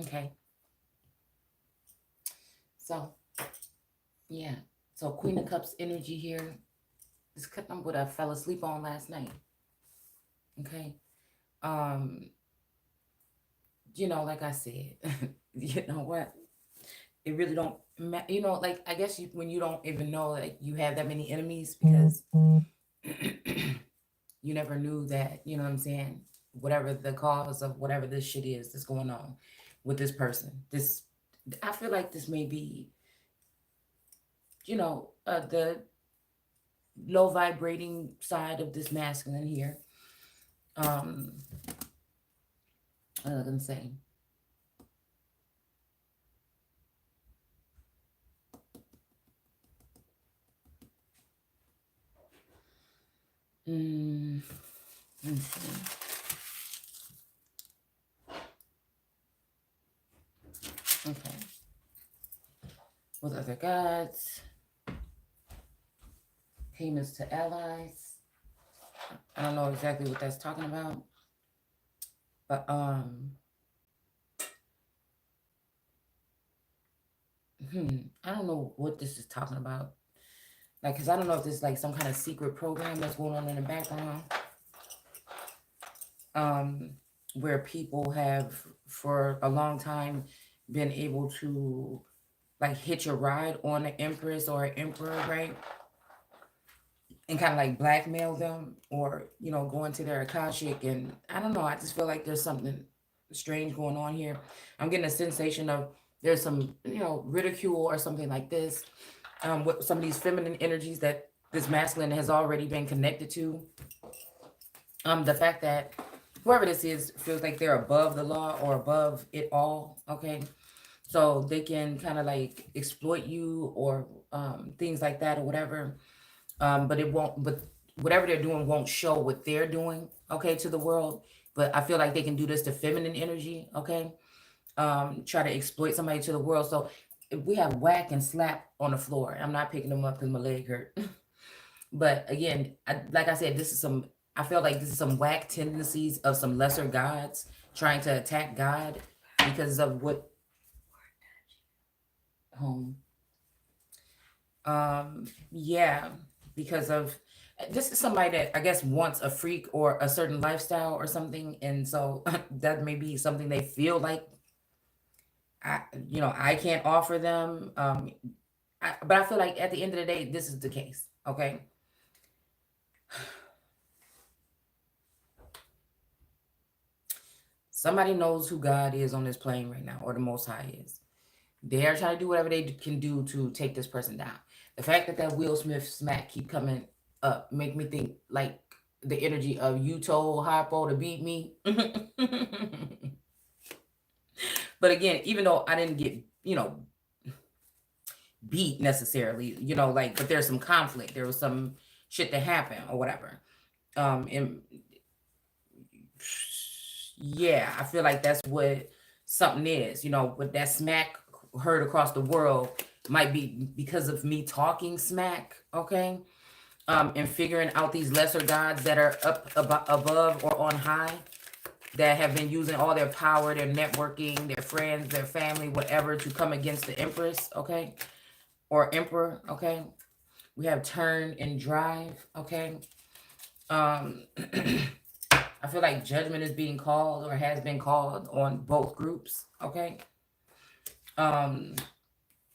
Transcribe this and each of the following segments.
Okay. So, yeah. So Queen of Cups energy here. This cut number what I fell asleep on last night. Okay. Um, like I said, you know what? It really don't like I guess when you don't even know like you have that many enemies because you never knew that, you know what I'm saying? Whatever the cause of whatever this shit is that's going on with this person. I feel like this may be, the low vibrating side of this masculine here. I was gonna say. Let's see. Okay. With other gods, payments to allies. I don't know exactly what that's talking about, but I don't know what this is talking about. Like, cause I don't know if this is like some kind of secret program that's going on in the background, where people have for a long time been able to like hitch a ride on an empress or an emperor, right? And kind of like blackmail them or, go into their Akashic. And I don't know. I just feel like there's something strange going on here. I'm getting a sensation of there's some, ridicule or something like this. With some of these feminine energies that this masculine has already been connected to. The fact that whoever this is feels like they're above the law or above it all. Okay. So they can kind of like exploit you or things like that or whatever. But whatever they're doing won't show what they're doing, okay, to the world. But I feel like they can do this to feminine energy, okay? Try to exploit somebody to the world. So if we have whack and slap on the floor, I'm not picking them up because my leg hurt. But again, like I said, I feel like this is some whack tendencies of some lesser gods trying to attack God because of what home. Yeah, because of this is somebody that I guess wants a freak or a certain lifestyle or something, and so that may be something they feel like I can't offer them. But I feel like at the end of the day, this is the case. Okay. Somebody knows who God is on this plane right now, or the Most High is. They are trying to do whatever they can do to take this person down. The fact that Will Smith smack keep coming up make me think like the energy of you told Hypo to beat me. But again, even though I didn't get, beat necessarily, but there's some conflict. There was some shit that happened or whatever. And yeah, I feel like that's what something is, with that smack heard across the world might be because of me talking smack, okay? And figuring out these lesser gods that are up above or on high that have been using all their power, their networking, their friends, their family, whatever, to come against the empress, okay? Or emperor, okay? We have turn and drive, okay? I feel like judgment is being called or has been called on both groups, okay?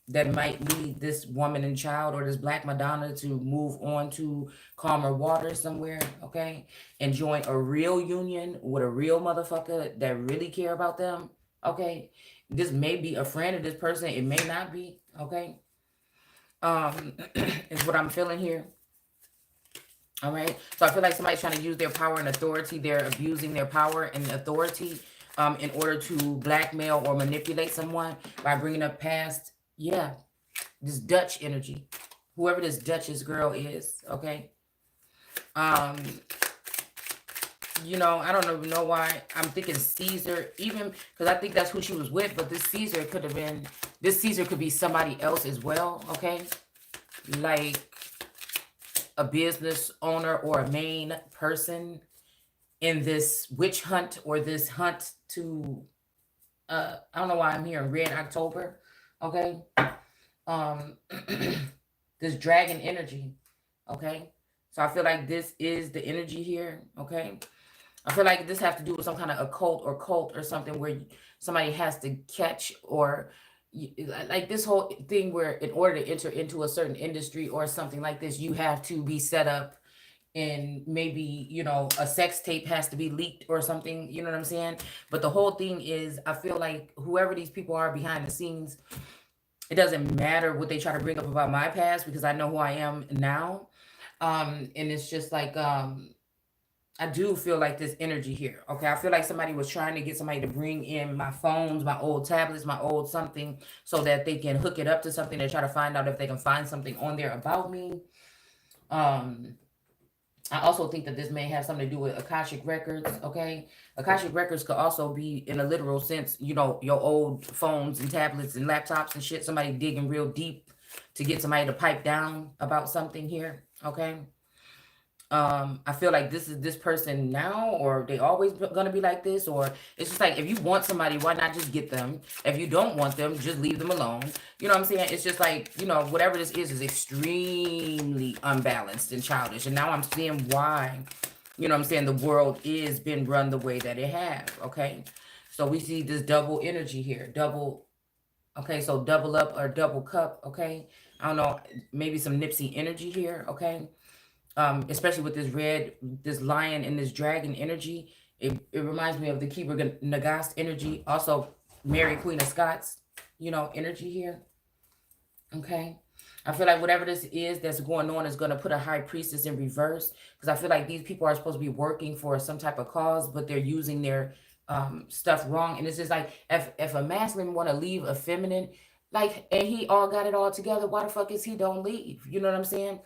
That might lead this woman and child or this Black Madonna to move on to calmer water somewhere, okay? And join a real union with a real motherfucker that really care about them, okay? This may be a friend of this person. It may not be, okay? Is what I'm feeling here. All right. So I feel like somebody's trying to use their power and authority. They're abusing their power and authority in order to blackmail or manipulate someone by bringing up past, this Dutch energy. Whoever this Duchess girl is, okay? I don't even know why I'm thinking Caesar, even because I think that's who she was with, but this Caesar could be somebody else as well, okay? Like a business owner or a main person in this witch hunt or this hunt to I don't know why I'm hearing red October. Okay. Um, this dragon energy. Okay. So I feel like this is the energy here. Okay. I feel like this has to do with some kind of occult or cult or something where somebody has to catch or like this whole thing where in order to enter into a certain industry or something like this, you have to be set up and maybe, a sex tape has to be leaked or something, you know what I'm saying? But the whole thing is, I feel like whoever these people are behind the scenes, it doesn't matter what they try to bring up about my past because I know who I am now. And it's just like, I do feel like this energy here. Okay. I feel like somebody was trying to get somebody to bring in my phones, my old tablets, my old something so that they can hook it up to something and try to find out if they can find something on there about me. Um, I also think that this may have something to do with Akashic records. Okay. Akashic records could also be in a literal sense, your old phones and tablets and laptops and shit, somebody digging real deep to get somebody to pipe down about something here. Okay. I feel like this is this person now, or they always gonna be like this, or it's just like if you want somebody, why not just get them? If you don't want them, just leave them alone. You know what I'm saying? It's just like, whatever this is extremely unbalanced and childish. And now I'm seeing why, I'm saying, the world is been run the way that it has. Okay. So we see this double energy here. Double, okay, so double up or double cup, okay? I don't know, maybe some Nipsey energy here, okay? Especially with this lion and this dragon energy. It reminds me of the 𝑘īpr-Nagast energy. Also, Mary Queen of Scots, energy here. Okay. I feel like whatever this is that's going on is going to put a high priestess in reverse. Because I feel like these people are supposed to be working for some type of cause, but they're using their stuff wrong. And it's just like, if a masculine want to leave a feminine, like, and he all got it all together, why the fuck is he don't leave? You know what I'm saying?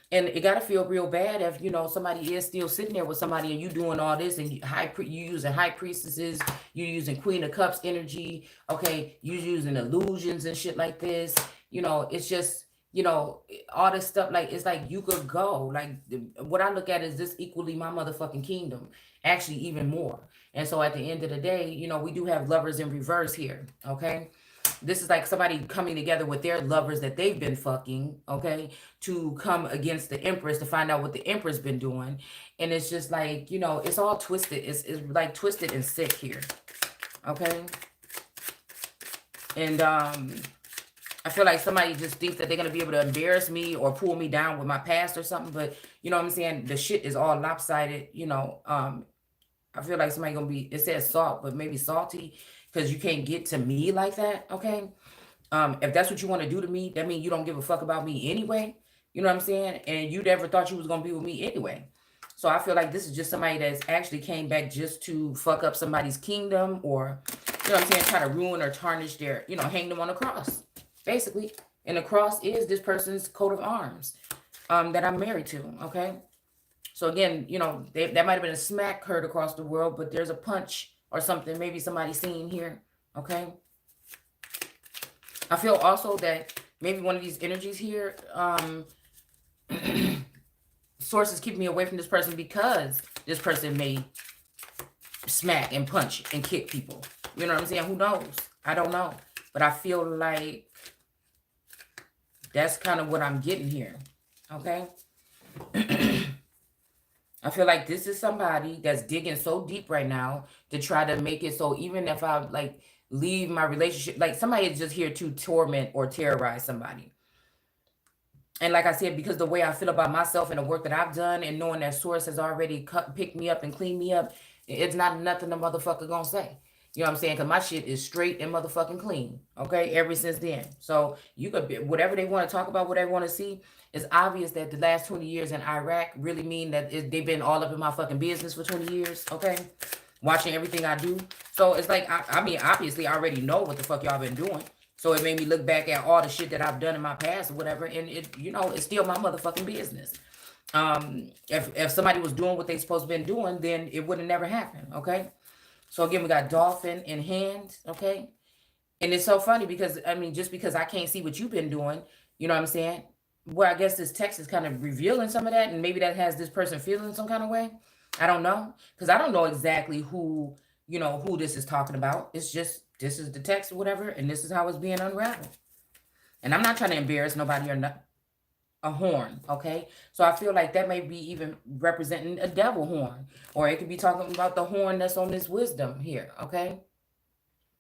And it gotta feel real bad if somebody is still sitting there with somebody and you doing all this and you using high priestesses, you using Queen of Cups energy, okay, you using illusions and shit like this. It's just all this stuff. Like, it's like you could go. Like, what I look at is this equally my motherfucking kingdom, actually even more. And so at the end of the day, we do have lovers in reverse here, okay? This is like somebody coming together with their lovers that they've been fucking, okay, to come against the Empress to find out what the Empress been doing. And it's just like, it's all twisted. It's like twisted and sick here, okay? And I feel like somebody just thinks that they're going to be able to embarrass me or pull me down with my past or something. But, you know what I'm saying? The shit is all lopsided, I feel like somebody going to be, it says salt, but maybe salty. Because you can't get to me like that, okay? If that's what you want to do to me, that means you don't give a fuck about me anyway. You know what I'm saying? And you never thought you was going to be with me anyway. So I feel like this is just somebody that's actually came back just to fuck up somebody's kingdom or, you know what I'm saying, try to ruin or tarnish their, hang them on a cross, basically. And the cross is this person's coat of arms that I'm married to, okay? So again, that might have been a smack heard across the world, but there's a punch or something, maybe somebody seen here, okay? I feel also that maybe one of these energies here, sources keep me away from this person because this person may smack and punch and kick people. You know what I'm saying? Who knows? I don't know. But I feel like that's kind of what I'm getting here, okay? I feel like this is somebody that's digging so deep right now to try to make it so even if I like leave my relationship, like somebody is just here to torment or terrorize somebody. And like I said, because the way I feel about myself and the work that I've done and knowing that source has already picked me up and cleaned me up, it's not nothing the motherfucker gonna say. You know what I'm saying? Because my shit is straight and motherfucking clean. Okay? Ever since then. So you could be, whatever they want to talk about, whatever they want to see, it's obvious that the last 20 years in Iraq really mean that they've been all up in my fucking business for 20 years. Okay? Watching everything I do. So it's like, I mean, obviously I already know what the fuck y'all been doing. So it made me look back at all the shit that I've done in my past or whatever. And it, it's still my motherfucking business. If somebody was doing what they supposed to been doing, then it would have never happened. Okay? So again, we got dolphin in hand, okay? And it's so funny because, I mean, just because I can't see what you've been doing, you know what I'm saying? Well, I guess this text is kind of revealing some of that, and maybe that has this person feeling some kind of way. I don't know, because I don't know exactly who, who this is talking about. It's just, This is the text or whatever, and this is how it's being unraveled. And I'm not trying to embarrass nobody or not. A horn, okay? So I feel like that may be even representing a devil horn, or it could be talking about the horn that's on this wisdom here, okay?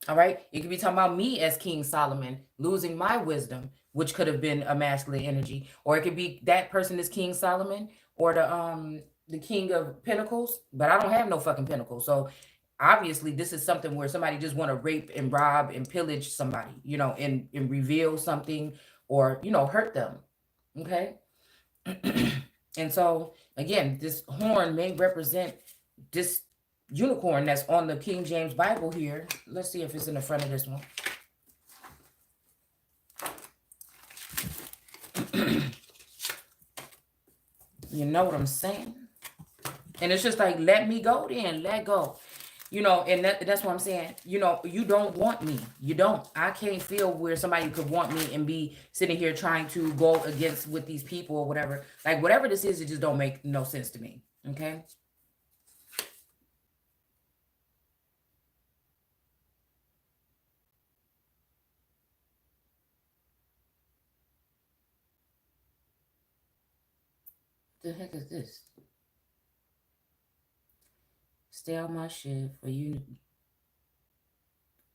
All right, it could be talking about me as King Solomon losing my wisdom, which could have been a masculine energy, or it could be that person is King Solomon or the King of Pentacles, but I don't have no fucking pentacles. So obviously this is something where somebody just want to rape and rob and pillage somebody, you know, and reveal something, or, you know, hurt them. Okay. And so again, this horn may represent this unicorn that's on the King James Bible here. Let's see if it's in the front of this one. You know what I'm saying? And it's just like, let me go then, let go. You know, and that's what I'm saying. You know, you don't want me. You don't. I can't feel where somebody could want me and be sitting here trying to go against with these people or whatever. Like, whatever this is, it just don't make no sense to me. Okay? The heck is this? Stay on my shit for you.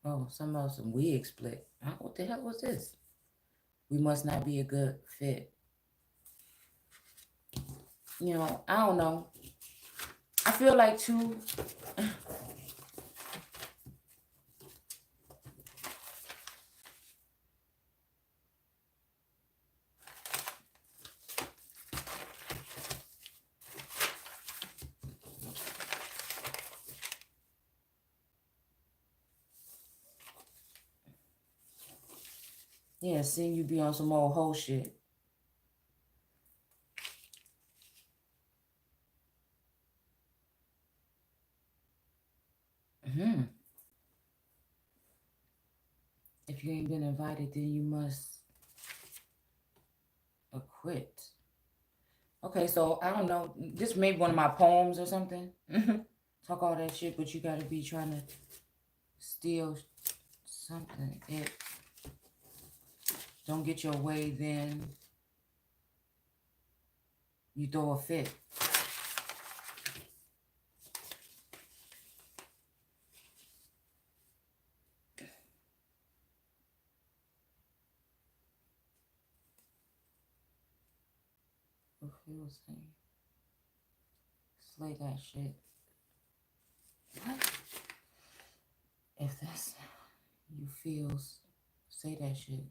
Oh, some wig split. What the hell was this? We must not be a good fit. You know, I don't know. I feel like too. Yeah, seeing you be on some old whole shit. If you ain't been invited, then you must acquit. Okay, so I don't know. This may be one of my poems or something. Talk all that shit, but you gotta be trying to steal something. It don't get your way, then you throw a fit. He was saying, slay that shit. What? If that's how you feel, say that shit.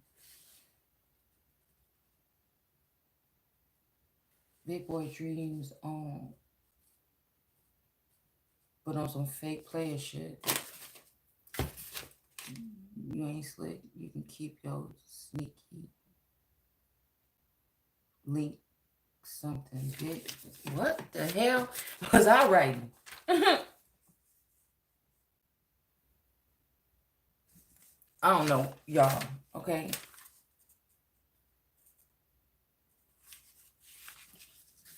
Big boy dreams on, but on some fake player shit. You ain't slick. You can keep your sneaky link. Something big. What the hell was I writing? I don't know, y'all. Okay.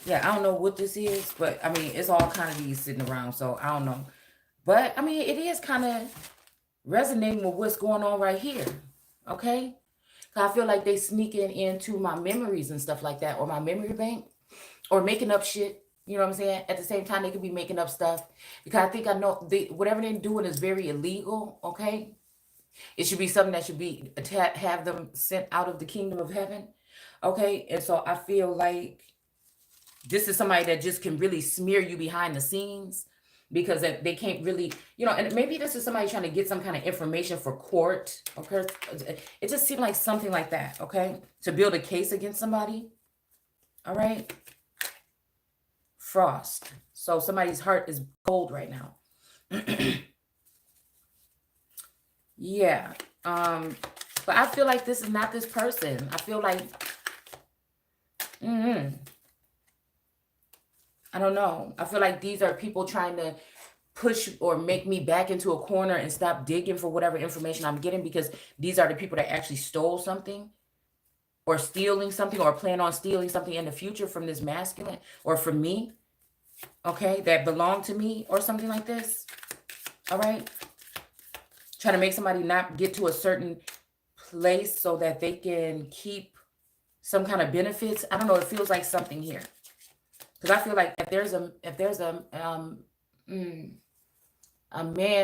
Yeah, I don't know what this is, but I mean, it's all kind of these sitting around, so I don't know. But I mean, it is kind of resonating with what's going on right here. Okay. I feel like they sneaking into my memories and stuff like that, or my memory bank, or making up shit. You know what I'm saying? At the same time, they could be making up stuff, because I think I know whatever they're doing is very illegal. Okay, it should be something that should be have them sent out of the kingdom of heaven. Okay, and so I feel like this is somebody that just can really smear you behind the scenes, because they can't really, you know, and maybe this is somebody trying to get some kind of information for court. Okay, it just seemed like something like that. Okay, to build a case against somebody. All right, Frost. So somebody's heart is cold right now. Yeah. But I feel like this is not this person. I feel like I don't know. I feel like these are people trying to push or make me back into a corner and stop digging for whatever information I'm getting, because these are the people that actually stole something, or stealing something, or plan on stealing something in the future from this masculine, or from me, okay, that belong to me, or something like this. All right, trying to make somebody not get to a certain place so that they can keep some kind of benefits. I don't know. It feels like something here. Because I feel like if there's a man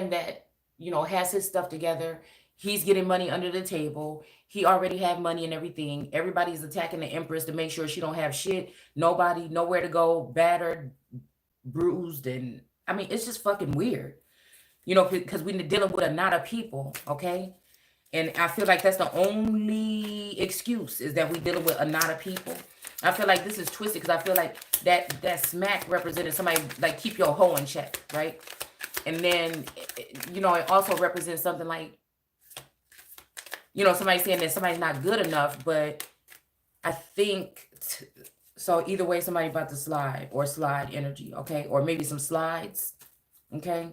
that, you know, has his stuff together, he's getting money under the table. He already have money and everything. Everybody's attacking the Empress to make sure she don't have shit. Nobody, nowhere to go, battered, bruised, and I mean, it's just fucking weird. You know, because we're dealing with a lot of people, okay? And I feel like that's the only excuse, is that we dealing with a lot of people. I feel like this is twisted because I feel like that smack represented somebody like keep your hoe in check, right? And then, you know, it also represents something like, you know, somebody saying that somebody's not good enough, but I think, so either way, somebody about to slide energy, okay? Or maybe some slides, okay?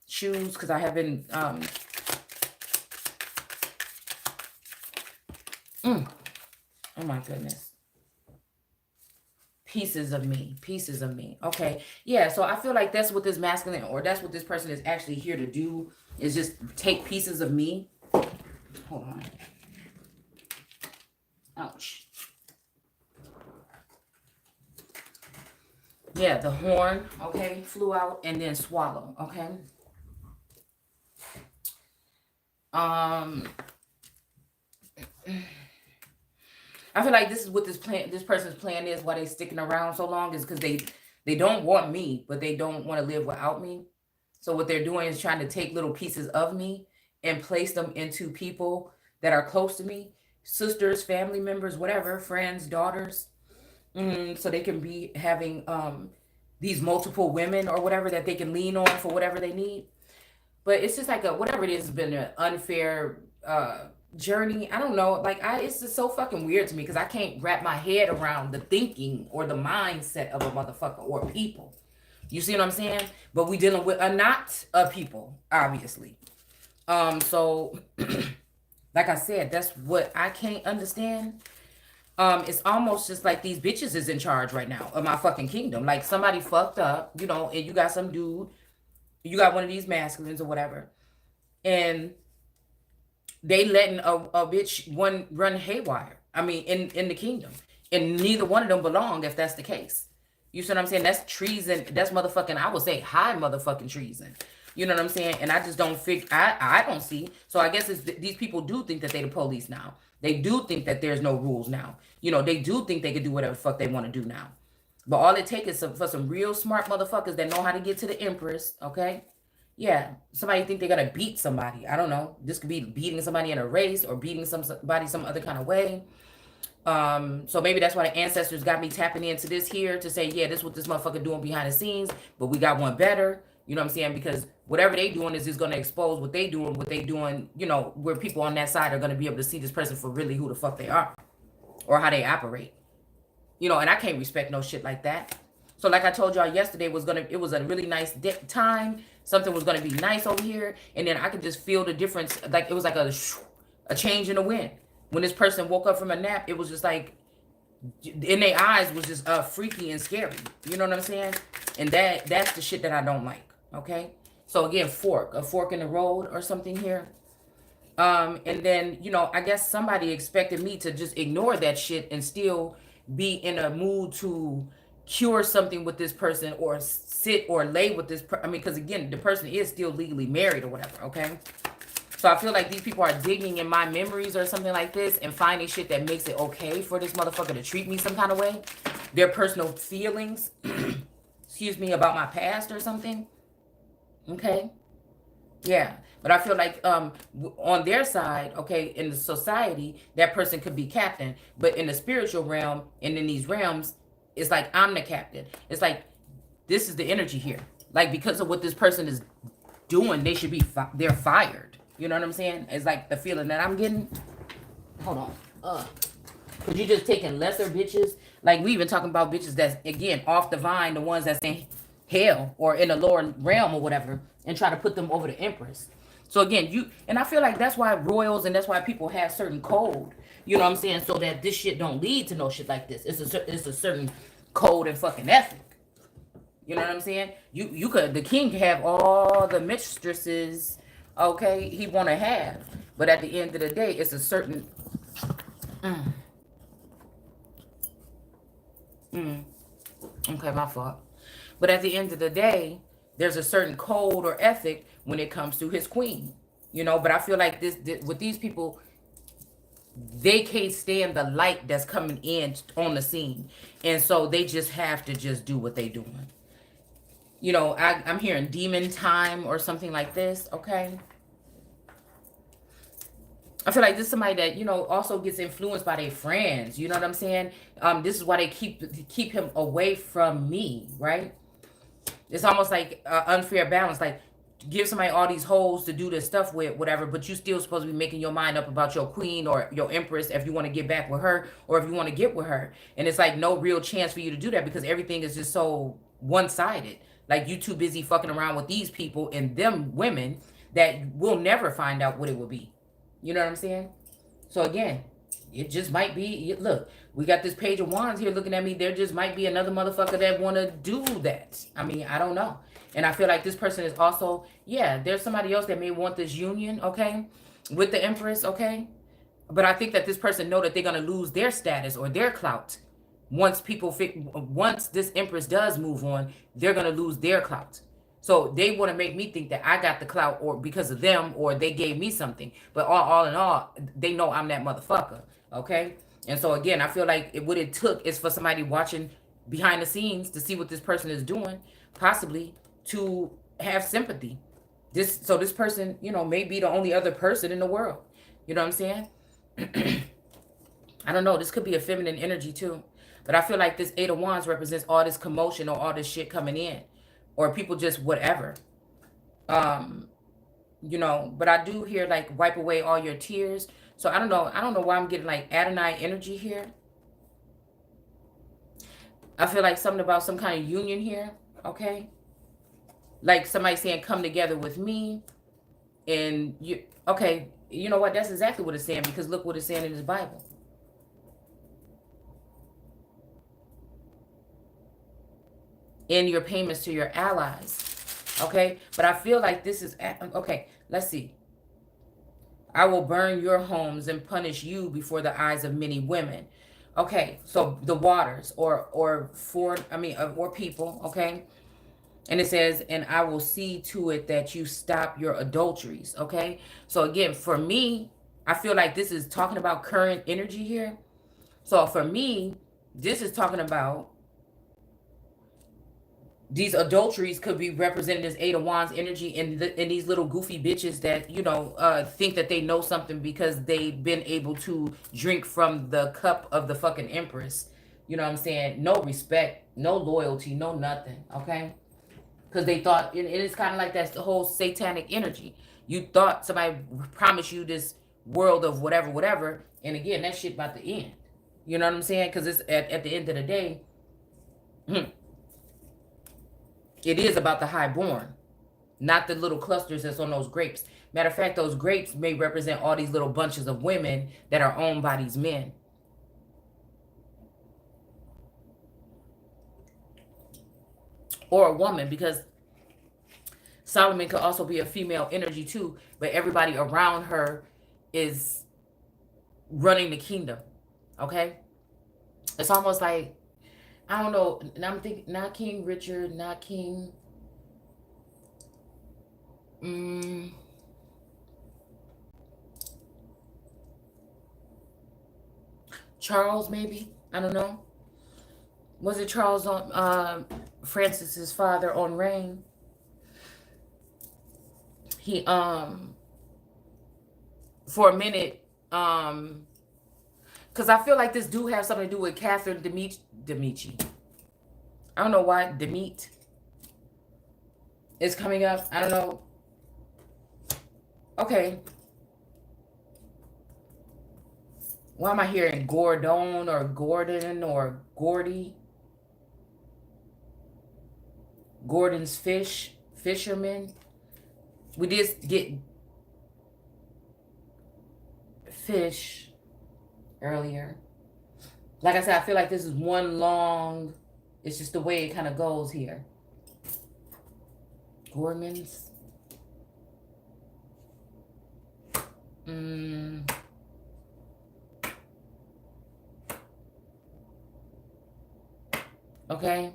Shoes, because I have been, oh my goodness. Pieces of me. Okay. Yeah, so I feel like that's what this masculine, or that's what this person is actually here to do, is just take pieces of me. Hold on. Ouch. Yeah, the horn, okay, flew out and then swallow, okay? I feel like this is what this person's plan is, why they sticking around so long, is because they don't want me, but they don't want to live without me. So what they're doing is trying to take little pieces of me and place them into people that are close to me, sisters, family members, whatever, friends, daughters, so they can be having these multiple women or whatever that they can lean on for whatever they need. But it's just like whatever it is, has been an unfair journey. I don't know. Like, it's just so fucking weird to me because I can't wrap my head around the thinking or the mindset of a motherfucker or people. You see what I'm saying? But we dealing with a not of people, obviously. So like I said, that's what I can't understand. It's almost just like these bitches is in charge right now of my fucking kingdom. Like, somebody fucked up, you know, and you got some dude, you got one of these masculines or whatever, and they letting a bitch run haywire. I mean, in the kingdom, and neither one of them belong if that's the case. You see what I'm saying? That's treason. That's motherfucking, I would say, high motherfucking treason. You know what I'm saying? And I just don't I don't see. So I guess these people do think that they the police now. They do think that there's no rules now. You know, they do think they can do whatever the fuck they want to do now. But all it takes is for some real smart motherfuckers that know how to get to the Empress, okay? Yeah, somebody think they're gonna beat somebody. I don't know. This could be beating somebody in a race or beating somebody some other kind of way. So maybe that's why the ancestors got me tapping into this here to say, yeah, this is what this motherfucker doing behind the scenes, but we got one better. You know what I'm saying? Because whatever they doing is just going to expose what they doing, you know, where people on that side are going to be able to see this person for really who the fuck they are or how they operate. You know, and I can't respect no shit like that. So like I told y'all yesterday, it was a really nice time. Something was going to be nice over here. And then I could just feel the difference. Like, it was like a change in the wind. When this person woke up from a nap, it was just like, in their eyes was just freaky and scary. You know what I'm saying? And that's the shit that I don't like. Okay, so again, a fork in the road or something here. And then, you know, I guess somebody expected me to just ignore that shit and still be in a mood to cure something with this person or sit or lay with this I mean, because again, the person is still legally married or whatever. Okay, so I feel like these people are digging in my memories or something like this and finding shit that makes it okay for this motherfucker to treat me some kind of way. Their personal feelings, excuse me, about my past or something. Okay, yeah, but I feel like on their side, okay, in the society, that person could be captain, but in the spiritual realm and in these realms, it's like I'm the captain. It's like this is the energy here. Like, because of what this person is doing, they should be they're fired. You know what I'm saying? It's like the feeling that I'm getting. Hold on, cause you just taking lesser bitches. Like, we even talking about bitches that's again off the vine, the ones that's in hell or in the lower realm or whatever, and try to put them over the Empress. So again, and I feel like that's why royals and that's why people have certain code. You know what I'm saying? So that this shit don't lead to no shit like this. It's a certain code and fucking ethic. You know what I'm saying? The king could have all the mistresses Okay, he want to have. But at the end of the day, it's a certain... Okay, my fault. But at the end of the day, there's a certain code or ethic when it comes to his queen. You know, but I feel like this with these people, they can't stand the light that's coming in on the scene. And so they just have to just do what they doing. You know, I'm hearing demon time or something like this, okay? I feel like this is somebody that, you know, also gets influenced by their friends. You know what I'm saying? This is why they keep him away from me, right? It's almost like unfair balance. Like, give somebody all these holes to do this stuff with, whatever, but you still supposed to be making your mind up about your queen or your empress if you want to get back with her or if you want to get with her. And it's like no real chance for you to do that because everything is just so one-sided. Like, you too busy fucking around with these people and them women that we'll never find out what it will be. You know what I'm saying? So again, it just might be, look, we got this Page of Wands here looking at me. There just might be another motherfucker that want to do that. I mean, I don't know. And I feel like this person is also, yeah, there's somebody else that may want this union, okay, with the Empress, okay? But I think that this person know that they're going to lose their status or their clout. Once this Empress does move on, they're going to lose their clout. So they want to make me think that I got the clout or because of them or they gave me something. But all in all, they know I'm that motherfucker, okay? And so again, I feel like what it took is for somebody watching behind the scenes to see what this person is doing, possibly to have sympathy. So this person, you know, may be the only other person in the world. You know what I'm saying? I don't know. This could be a feminine energy too. But I feel like this Eight of Wands represents all this commotion or all this shit coming in. Or people just whatever. You know, but I do hear like wipe away all your tears. So I don't know. I don't know why I'm getting like Adonai energy here. I feel like something about some kind of union here. Okay. Like somebody saying, come together with me. And you, okay, you know what? That's exactly what it's saying because look what it's saying in this Bible. In your payments to your allies. Okay. But I feel like this is, okay, let's see. I will burn your homes and punish you before the eyes of many women. Okay. So the waters or people. Okay. And it says, and I will see to it that you stop your adulteries. Okay. So again, for me, I feel like this is talking about current energy here. So for me, this is talking about these adulteries could be represented as Eight of Wands energy and these little goofy bitches that, you know, think that they know something because they've been able to drink from the cup of the fucking Empress. You know what I'm saying? No respect, no loyalty, no nothing. Okay. Because they thought, it is kind of like that's the whole satanic energy. You thought somebody promised you this world of whatever. And again, that shit about to end. You know what I'm saying? Because it's at the end of the day, it is about the highborn, not the little clusters that's on those grapes. Matter of fact, those grapes may represent all these little bunches of women that are owned by these men. Or a woman, because Solomon could also be a female energy too, but everybody around her is running the kingdom. Okay? It's almost like, I don't know, and I'm thinking not King Richard, not King Charles, maybe. I don't know. Was it Charles on Francis's father on Reign? He for a minute, because I feel like this do have something to do with Catherine Demichi. I don't know why Demet is coming up. I don't know. Okay. Why am I hearing Gordon or Gordon or Gordy? Gordon's fisherman. We did get fish earlier. Like I said, I feel like this is one long, it's just the way it kind of goes here. Gormans. Okay.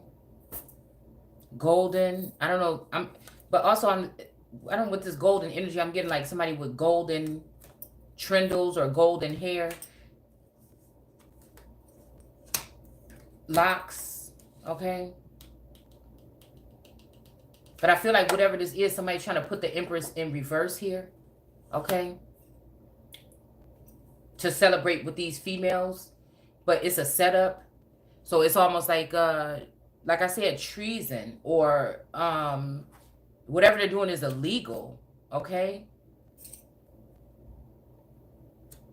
Golden. I don't know. But also I don't know, with this golden energy, I'm getting like somebody with golden trindles or golden hair. Locks. Okay. But I feel like whatever this is, somebody trying to put the Empress in reverse here. Okay. To celebrate with these females. But it's a setup. So it's almost like I said, treason or whatever they're doing is illegal. Okay.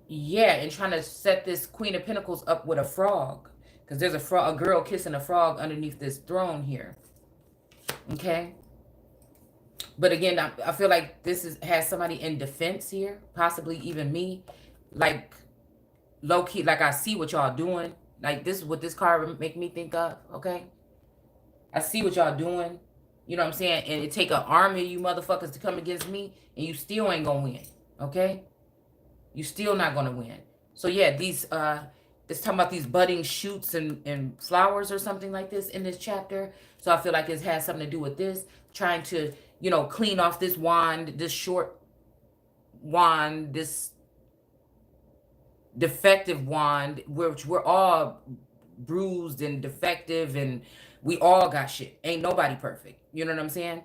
Yeah, and trying to set this Queen of Pentacles up with a frog. Because there's a girl kissing a frog underneath this throne here. Okay. But again, I feel like this has somebody in defense here. Possibly even me. Like, low-key, like I see what y'all doing. Like, this is what this card make me think of. Okay. I see what y'all doing. You know what I'm saying? And it take an army of you motherfuckers to come against me. And you still ain't gonna win. Okay. You still not gonna win. So yeah, these it's talking about these budding shoots and flowers or something like this in this chapter. So I feel like it has something to do with this. Trying to, you know, clean off this wand, this short wand, this defective wand, which we're all bruised and defective and we all got shit. Ain't nobody perfect. You know what I'm saying?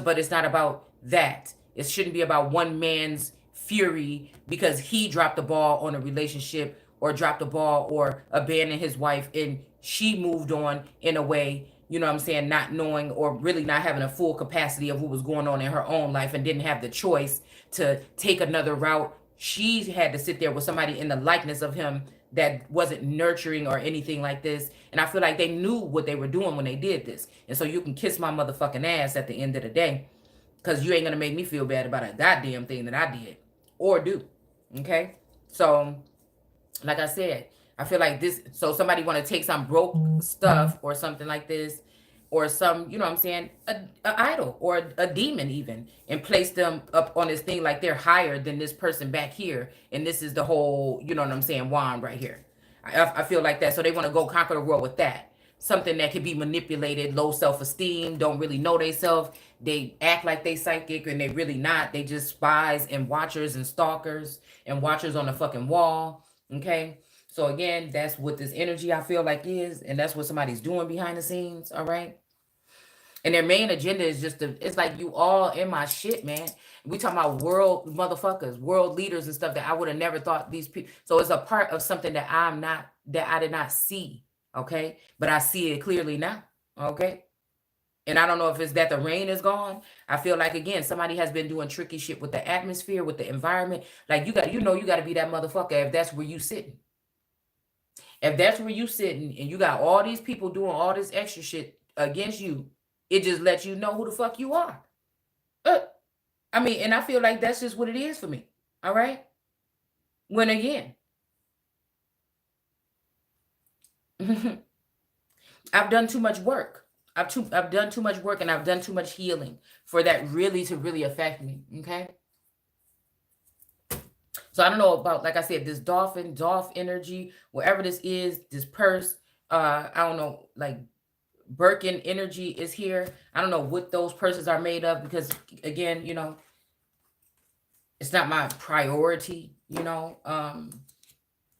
But it's not about that. It shouldn't be about one man's fury because he dropped the ball on a relationship or dropped the ball or abandoned his wife and she moved on in a way, you know what I'm saying, not knowing or really not having a full capacity of what was going on in her own life and didn't have the choice to take another route. She had to sit there with somebody in the likeness of him that wasn't nurturing or anything like this. And I feel like they knew what they were doing when they did this. And so you can kiss my motherfucking ass at the end of the day because you ain't going to make me feel bad about a goddamn thing that I did or do. Okay? So, like I said, I feel like this, so somebody want to take some broke stuff or something like this, or some, you know what I'm saying, an idol or a demon even, and place them up on this thing like they're higher than this person back here. And this is the whole, you know what I'm saying, wand right here. I feel like that. So they want to go conquer the world with that. Something that can be manipulated, low self-esteem, don't really know themselves. They act like they psychic and they really not. They just spies and watchers and stalkers and watchers on the fucking wall. Okay. So again, that's what this energy I feel like is. And that's what somebody's doing behind the scenes. All right. And their main agenda is just it's like you all in my shit, man. We talking about world motherfuckers, world leaders and stuff that I would have never thought these people. So it's a part of something that I did not see. Okay. But I see it clearly now. Okay. And I don't know if it's that the rain is gone. I feel like, again, somebody has been doing tricky shit with the atmosphere, with the environment. Like you got to be that motherfucker if that's where you sitting. If that's where you sitting and you got all these people doing all this extra shit against you, it just lets you know who the fuck you are. I mean, and I feel like that's just what it is for me. All right. When again, I've done too much work. I've done too much work and I've done too much healing for that really to really affect me. Okay. So I don't know about, like I said, this dolph energy, whatever this is, this purse, I don't know, like Birkin energy is here. I don't know what those purses are made of because, again, you know, it's not my priority, you know,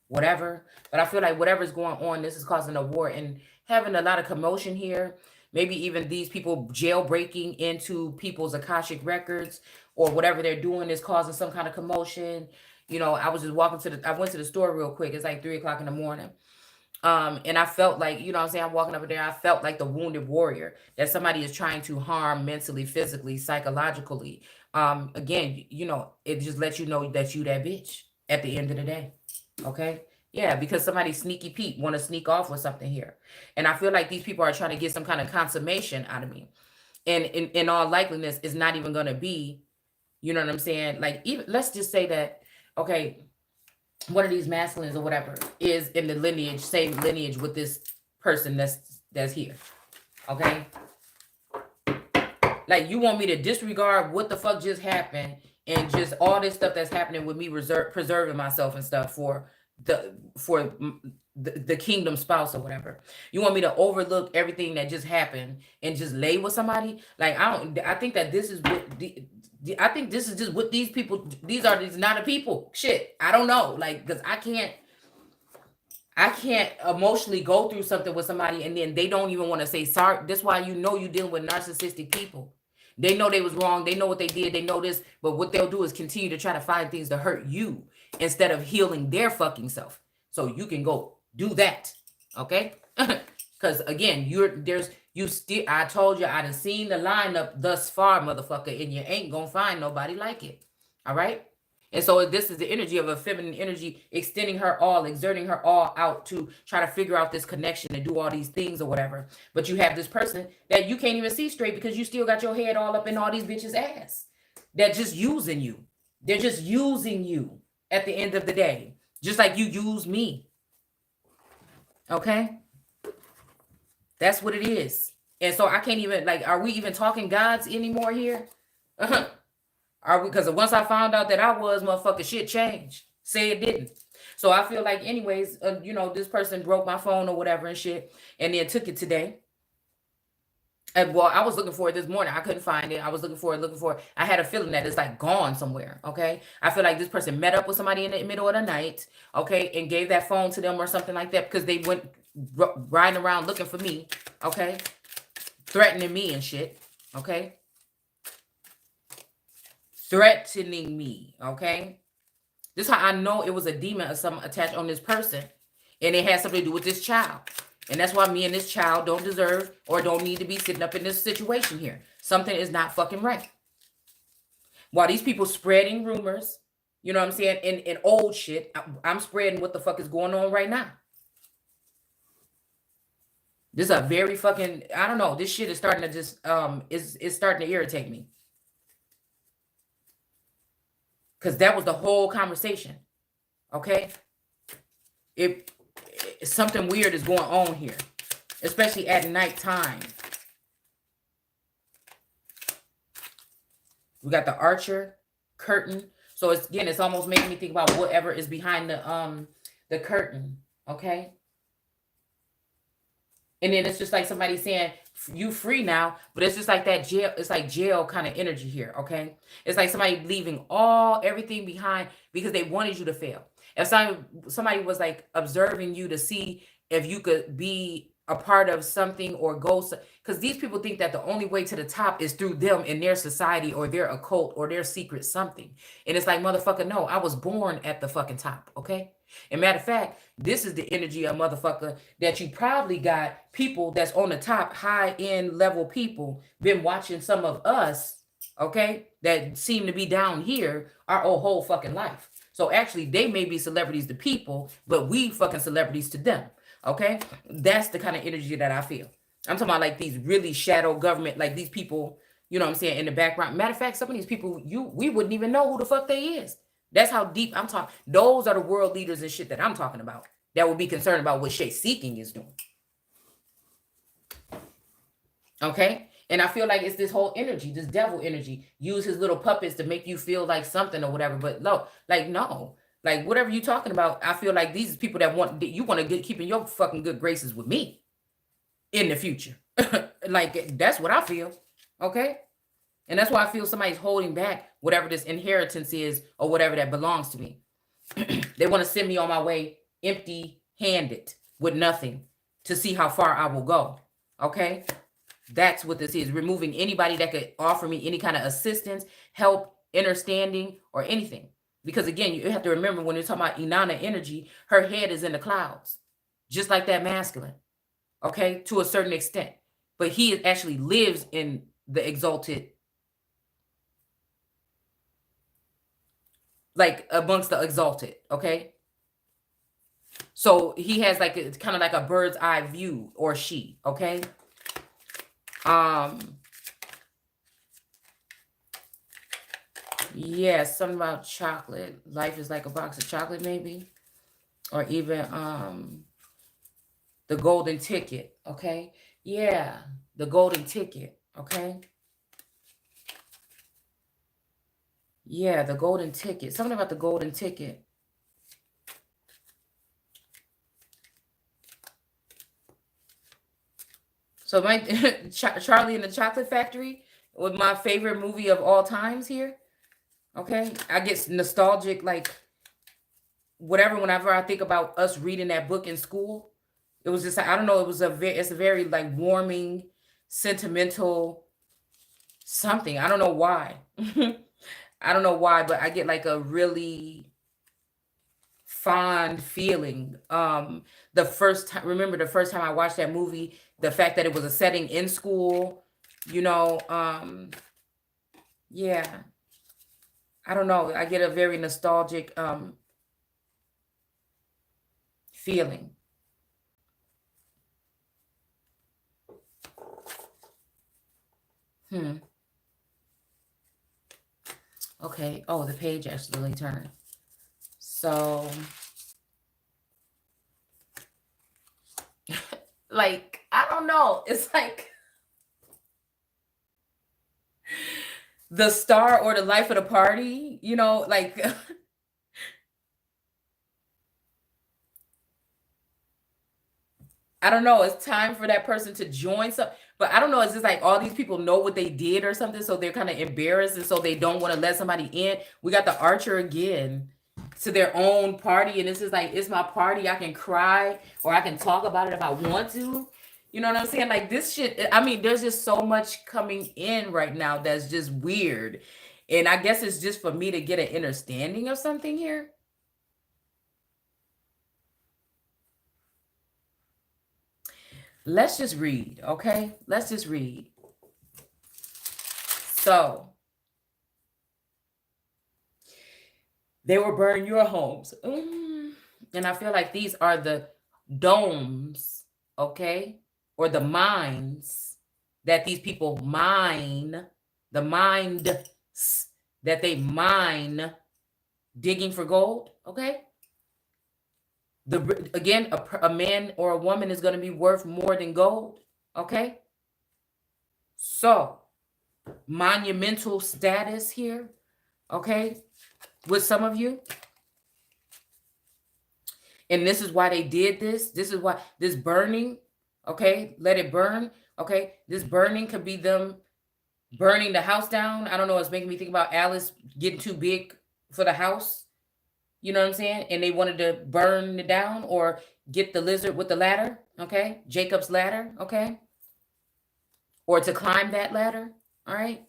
whatever. But I feel like whatever's going on, this is causing a war and having a lot of commotion here. Maybe even these people jailbreaking into people's Akashic records or whatever they're doing is causing some kind of commotion. You know, I was just I went to the store real quick. It's like 3 o'clock in the morning. And I felt like, you know what I'm saying, I'm walking over there, I felt like the wounded warrior, that somebody is trying to harm mentally, physically, psychologically. Again, you know, it just lets you know that you that bitch at the end of the day. Okay. Yeah, because somebody sneaky Pete want to sneak off with something here. And I feel like these people are trying to get some kind of consummation out of me. And in all likeliness, it's not even going to be, you know what I'm saying? Like, even let's just say that, okay, one of these masculines or whatever is in the lineage, same lineage with this person that's here. Okay. Like, you want me to disregard what the fuck just happened and just all this stuff that's happening with me preserving myself and stuff for the kingdom spouse or whatever. You want me to overlook everything that just happened and just lay with somebody? Like, I think that this is what I think this is just what these people, these not a people. Shit, I don't know. Like, because I can't emotionally go through something with somebody and then they don't even want to say sorry. That's why you know you're dealing with narcissistic people. They know they was wrong. They know what they did. They know this. But what they'll do is continue to try to find things to hurt you instead of healing their fucking self. So you can go do that. Okay? Because again, I told you I done seen the lineup thus far, motherfucker, and you ain't gonna find nobody like it. All right? And so this is the energy of a feminine energy, extending her all, exerting her all out to try to figure out this connection and do all these things or whatever. But you have this person that you can't even see straight because you still got your head all up in all these bitches' ass. They're just using you. They're just using you at the end of the day. Just like you use me. Okay? That's what it is. And so I can't even, like, are we even talking gods anymore here? Are we? Because once I found out that I was, motherfucker, shit changed. Say it didn't. So I feel like, anyways, this person broke my phone or whatever and shit, and then took it today. And well, I was looking for it this morning. I couldn't find it. I was looking for it. I had a feeling that it's like gone somewhere. Okay. I feel like this person met up with somebody in the middle of the night. Okay. And gave that phone to them or something like that because they went riding around looking for me. Okay. Threatening me and shit. Okay. Threatening me. Okay. This is how I know it was a demon or something attached on this person. And it had something to do with this child. And that's why me and this child don't deserve or don't need to be sitting up in this situation here. Something is not fucking right. While these people spreading rumors, you know what I'm saying, and old shit, I'm spreading what the fuck is going on right now. This is a very fucking, I don't know, this shit is starting to just, is starting to irritate me. Because that was the whole conversation. Okay? Something weird is going on here. Especially at nighttime. We got the archer curtain. So it's almost making me think about whatever is behind the curtain. Okay? And then it's just like somebody saying, you free now. But it's just like that jail. It's like jail kind of energy here. Okay. It's like somebody leaving everything behind because they wanted you to fail. If somebody was like observing you to see if you could be a part of something or go. Because these people think that the only way to the top is through them in their society or their occult or their secret something. And it's like, motherfucker, no, I was born at the fucking top. Okay. And matter of fact, this is the energy of motherfucker that you probably got people that's on the top, high-end level people been watching some of us, okay, that seem to be down here our whole fucking life. So actually, they may be celebrities to people, but we fucking celebrities to them, okay? That's the kind of energy that I feel. I'm talking about like these really shadow government, like these people, you know what I'm saying, in the background. Matter of fact, some of these people, we wouldn't even know who the fuck they is. That's how deep I'm talking. Those are the world leaders and shit that I'm talking about. That would be concerned about what Shay Seeking is doing. Okay? And I feel like it's this whole energy, this devil energy. Use his little puppets to make you feel like something or whatever. But no, like, no. Like, whatever you're talking about, I feel like these people that you want to keep in your fucking good graces with me in the future. Like, that's what I feel. Okay? And that's why I feel somebody's holding back whatever this inheritance is or whatever that belongs to me. They want to send me on my way empty-handed with nothing to see how far I will go. Okay? That's what this is. Removing anybody that could offer me any kind of assistance, help, understanding, or anything. Because again, you have to remember when you're talking about Inanna energy, her head is in the clouds. Just like that masculine. Okay? To a certain extent. But he actually lives in the exalted, like amongst the exalted, okay? So he has like, it's kind of like a bird's eye view, or she, okay? Yeah, something about chocolate. Life is like a box of chocolate, maybe. Or even the golden ticket, okay? Yeah, the golden ticket, okay? Yeah, the golden ticket. Something about the golden ticket. So my Charlie and the Chocolate Factory was my favorite movie of all times here. Okay. I get nostalgic, like whatever, whenever I think about us reading that book in school. It was just, I don't know, it's a very like warming, sentimental something. I don't know why. I don't know why, but I get like a really fond feeling. The first time, remember the first time I watched that movie, the fact that it was a setting in school, you know, yeah, I don't know. I get a very nostalgic feeling. Okay. Oh, the page actually turned. So like, I don't know. It's like the star or the life of the party, you know, like I don't know. It's time for that person to join some, but I don't know. It's just like all these people know what they did or something, so they're kind of embarrassed, and so they don't want to let somebody in. We got the Archer again to their own party, and this is like, it's my party. I can cry or I can talk about it if I want to. You know what I'm saying? Like this shit. I mean, there's just so much coming in right now that's just weird, and I guess it's just for me to get an understanding of something here. Let's just read, okay? Let's just read. So, they will burn your homes. And I feel like these are the domes, okay? Or the mines that these people mine, the mind that they mine digging for gold, okay? Again, a man or a woman is going to be worth more than gold, okay? So, monumental status here, okay, with some of you. And this is why they did this. This is why this burning, okay, let it burn, okay? This burning could be them burning the house down. I don't know, it's making me think about Alice getting too big for the house. You know what I'm saying? And they wanted to burn it down or get the lizard with the ladder, okay? Jacob's ladder, okay? Or to climb that ladder, all right?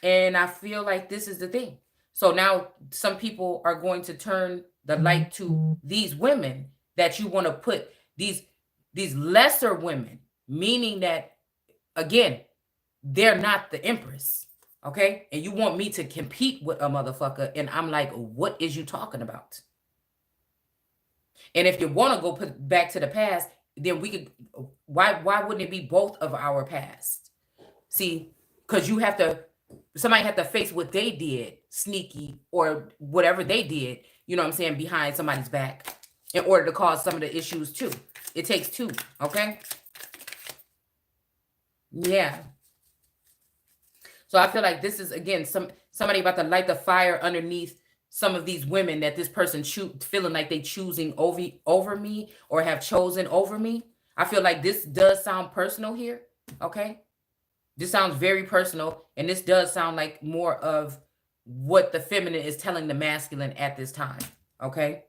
And I feel like this is the thing. So now some people are going to turn the light to these women that you want to put, these lesser women, meaning that, again, they're not the empress. Okay, and you want me to compete with a motherfucker, and I'm like, what is you talking about? And if you want to go put back to the past, then we could. Why wouldn't it be both of our past? See, because you have to. Somebody have to face what they did, sneaky or whatever they did. You know what I'm saying, behind somebody's back, in order to cause some of the issues too. It takes two. Okay. Yeah. So I feel like this is, again, somebody about to light the fire underneath some of these women that this person feeling like they choosing over me or have chosen over me. I feel like this does sound personal here. Okay. This sounds very personal. And this does sound like more of what the feminine is telling the masculine at this time. Okay.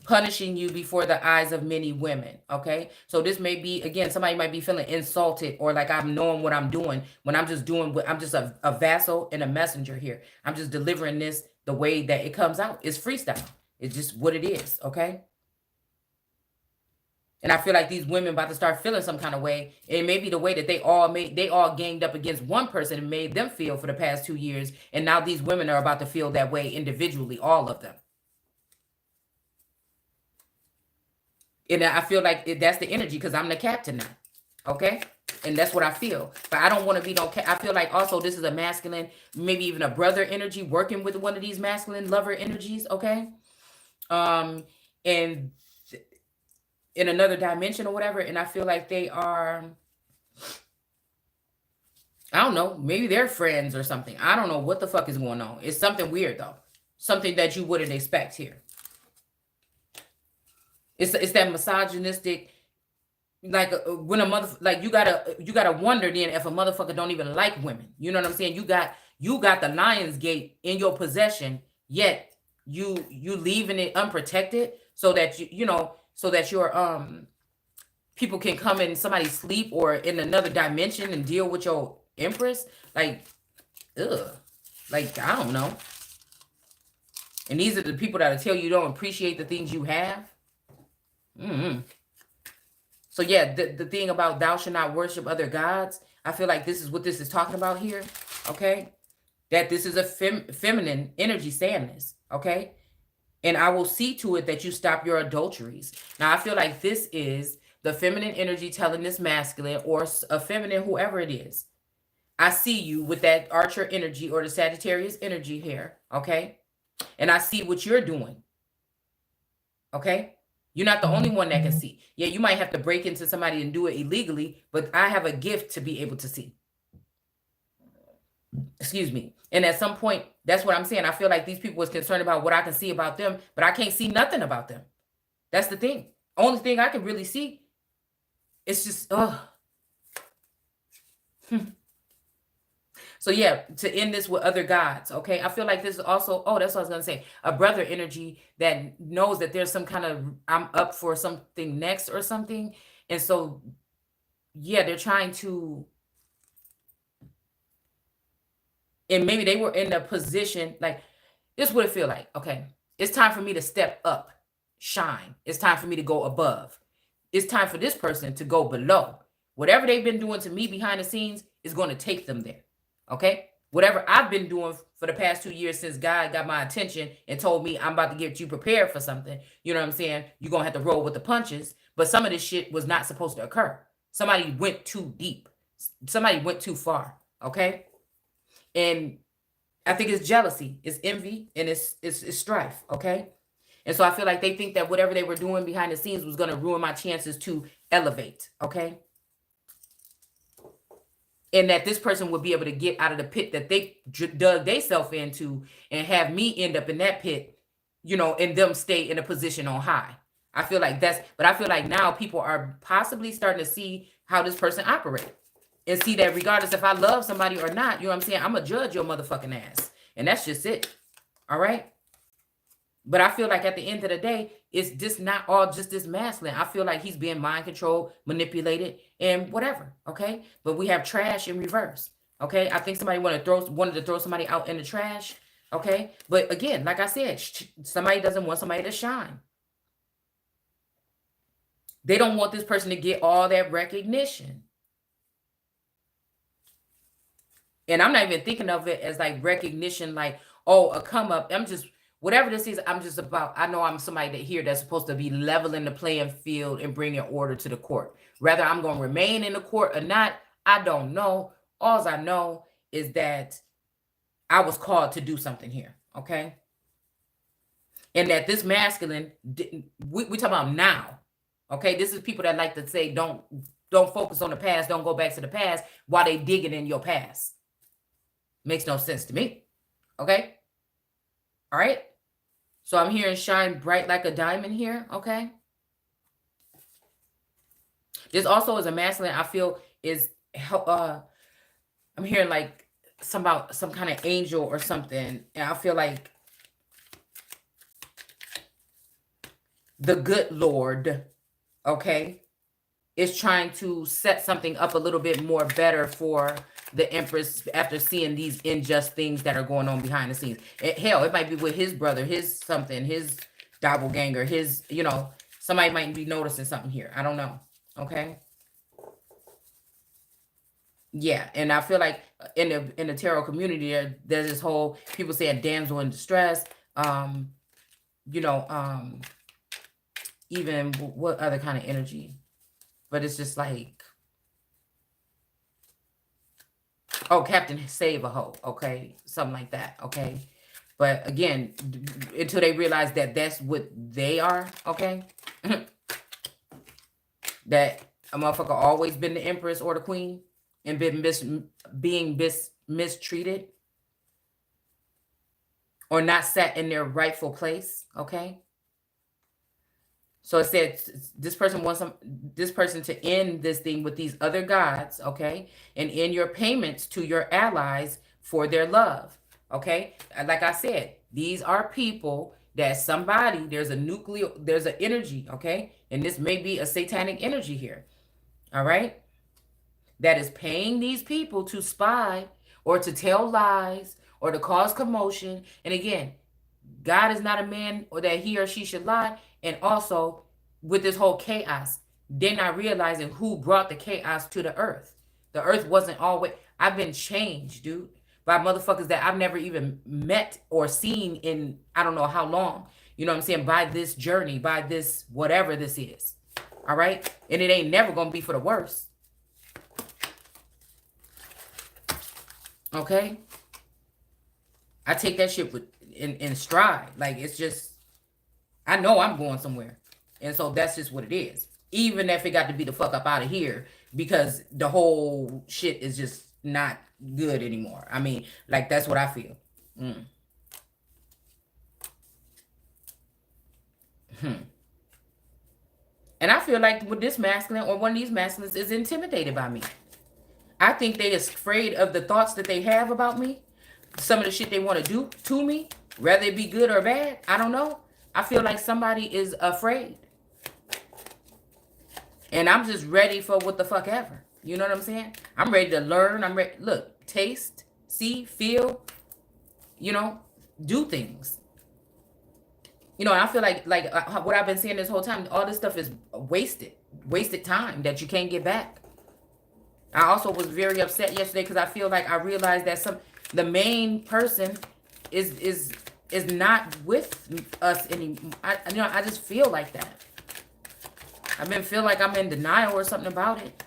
Punishing you before the eyes of many women. Okay. So this may be, again, somebody might be feeling insulted or like I'm knowing what I'm doing when I'm just doing what I'm just a vassal and a messenger here. I'm just delivering this the way that it comes out. It's freestyle. It's just what it is. Okay. And I feel like these women about to start feeling some kind of way. It may be the way that they all ganged up against one person and made them feel for the past 2 years. And now these women are about to feel that way individually, all of them. And I feel like that's the energy because I'm the captain now. Okay. And that's what I feel. But I don't want to be I feel like also this is a masculine, maybe even a brother energy working with one of these masculine lover energies. Okay. And in another dimension or whatever. And I feel like they are I don't know. Maybe they're friends or something. I don't know what the fuck is going on. It's something weird though. Something that you wouldn't expect here. It's that misogynistic, like when a mother, like you gotta wonder then if a motherfucker don't even like women. You know what I'm saying? You got the lion's gate in your possession, yet you leaving it unprotected so that so that your people can come in somebody's sleep or in another dimension and deal with your empress. Like, ugh. Like, I don't know. And these are the people that'll tell you don't appreciate the things you have. So yeah, the thing about thou shalt not worship other gods, I feel like this is what this is talking about here, okay? That this is a feminine energy saying this, okay? And I will see to it that you stop your adulteries. Now, I feel like this is the feminine energy telling this masculine or a feminine, whoever it is. I see you with that Archer energy or the Sagittarius energy here, okay? And I see what you're doing, okay? You're not the only one that can see. Yeah, you might have to break into somebody and do it illegally, but I have a gift to be able to see. Excuse me. And at some point, that's what I'm saying. I feel like these people was concerned about what I can see about them, but I can't see nothing about them. That's the thing. Only thing I can really see, it's just, So yeah, to end this with other gods, okay? I feel like this is also, that's what I was going to say, a brother energy that knows that there's some kind of, I'm up for something next or something. And so, yeah, they're trying to, and maybe they were in a position, like, this is what it feel like, okay? It's time for me to step up, shine. It's time for me to go above. It's time for this person to go below. Whatever they've been doing to me behind the scenes is going to take them there. Okay, whatever I've been doing for the past 2 years since God got my attention and told me I'm about to get you prepared for something, you know what I'm saying? You're going to have to roll with the punches. But some of this shit was not supposed to occur. Somebody went too deep. Somebody went too far. Okay. And I think it's jealousy, it's envy, and it's strife. Okay. And so I feel like they think that whatever they were doing behind the scenes was going to ruin my chances to elevate. Okay. And that this person would be able to get out of the pit that they dug themselves into and have me end up in that pit, and them stay in a position on high. I feel like but I feel like now people are possibly starting to see how this person operates and see that regardless if I love somebody or not, you know what I'm saying? I'm going to judge your motherfucking ass. And that's just it. All right. But I feel like at the end of the day, it's just not all just this masculine. I feel like he's being mind controlled, manipulated, and whatever. Okay. But we have trash in reverse. Okay. I think somebody wanted to throw somebody out in the trash. Okay. But again, like I said, somebody doesn't want somebody to shine. They don't want this person to get all that recognition. And I'm not even thinking of it as like recognition, like, oh, a come up. Whatever this is, I know I'm somebody that's supposed to be leveling the playing field and bringing order to the court. Whether I'm going to remain in the court or not, I don't know. All I know is that I was called to do something here, okay? And that this masculine, we talk about now, okay? This is people that like to say, don't focus on the past, don't go back to the past while they digging in your past. Makes no sense to me, okay? All right? So I'm hearing shine bright like a diamond here, okay? This also is a masculine, I feel, is, I'm hearing like some kind of angel or something. And I feel like the good Lord, okay, is trying to set something up a little bit more better for the Empress after seeing these unjust things that are going on behind the scenes. Hell, it might be with his brother, his doppelganger, somebody might be noticing something here. I don't know. Okay. Yeah. And I feel like in the tarot community, there's this whole people saying damsel in distress. Even what other kind of energy, but it's just like, oh, Captain Save a Hoe, okay? Something like that, okay? But again, until they realize that that's what they are, okay? That a motherfucker always been the empress or the queen and being mistreated or not set in their rightful place, okay? So it said this person wants this person to end this thing with these other gods, okay? And end your payments to your allies for their love, okay? Like I said, these are people that there's an energy, okay? And this may be a satanic energy here, all right? That is paying these people to spy or to tell lies or to cause commotion. And again, God is not a man or that he or she should lie. And also, with this whole chaos, they're not realizing who brought the chaos to the earth. The earth wasn't always... I've been changed, dude, by motherfuckers that I've never even met or seen in I don't know how long. You know what I'm saying? By this journey, by this whatever this is. All right? And it ain't never going to be for the worse. Okay? I take that shit in stride. Like, it's just... I know I'm going somewhere. And so that's just what it is. Even if it got to be the fuck up out of here. Because the whole shit is just not good anymore. I mean, like, that's what I feel. And I feel like with this masculine or one of these masculines is intimidated by me. I think they is afraid of the thoughts that they have about me. Some of the shit they want to do to me. Whether it be good or bad. I don't know. I feel like somebody is afraid. And I'm just ready for what the fuck ever. You know what I'm saying? I'm ready to learn. I'm ready. Look, taste, see, feel, you know, do things. You know, I feel like what I've been saying this whole time, all this stuff is wasted time that you can't get back. I also was very upset yesterday because I feel like I realized that the main person is not with us anymore. I just feel like that. I've been feeling like I'm in denial or something about it.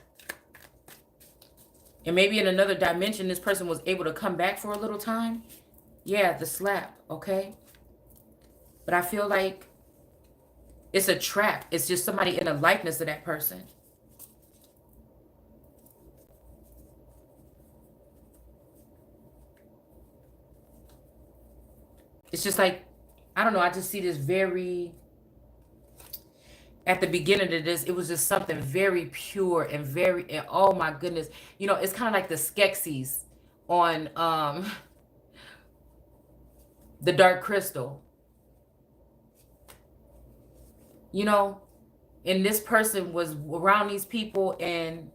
And maybe in another dimension, this person was able to come back for a little time. Yeah, the slap, okay? But I feel like it's a trap. It's just somebody in a likeness of that person. It's just like, I don't know, I just see this very... At the beginning of this, it was just something very pure and and oh my goodness. You know, it's kind of like the Skeksis on the Dark Crystal. You know, and this person was around these people and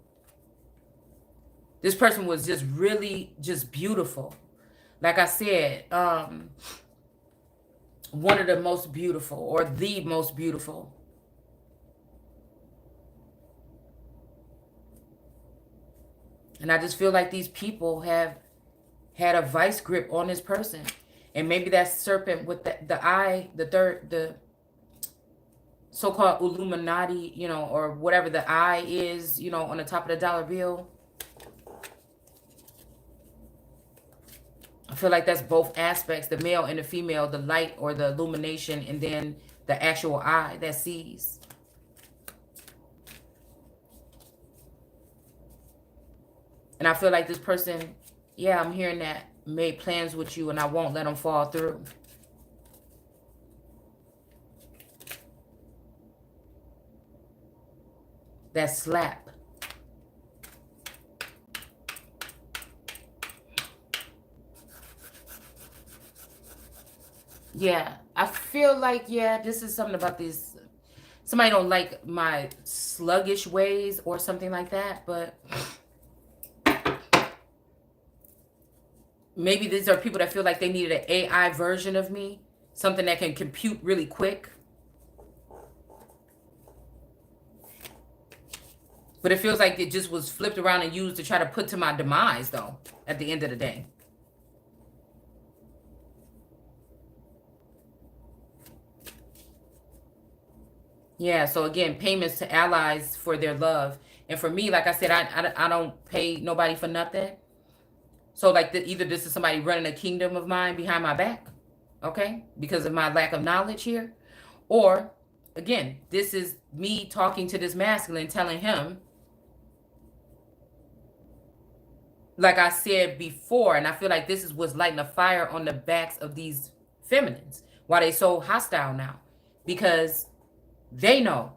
this person was just really just beautiful. Like I said, one of the most beautiful or the most beautiful. And I just feel like these people have had a vice grip on this person. And maybe that serpent with the eye, the so-called Illuminati, you know, or whatever the eye is, you know, on the top of the dollar bill. I feel like that's both aspects, the male and the female, the light or the illumination, and then the actual eye that sees. And I feel like this person, yeah, I'm hearing that, made plans with you and I won't let them fall through. That slap. Yeah, I feel like, yeah, this is something about this. Somebody don't like my sluggish ways or something like that, but... Maybe these are people that feel like they needed an AI version of me. Something that can compute really quick. But it feels like it just was flipped around and used to try to put to my demise, though, at the end of the day. Yeah, so again, payments to allies for their love. And for me, like I said, I don't pay nobody for nothing. So, like, either this is somebody running a kingdom of mine behind my back, okay, because of my lack of knowledge here. Or, again, this is me talking to this masculine, telling him like I said before, and I feel like this is what's lighting a fire on the backs of these feminines. Why they so hostile now? Because they know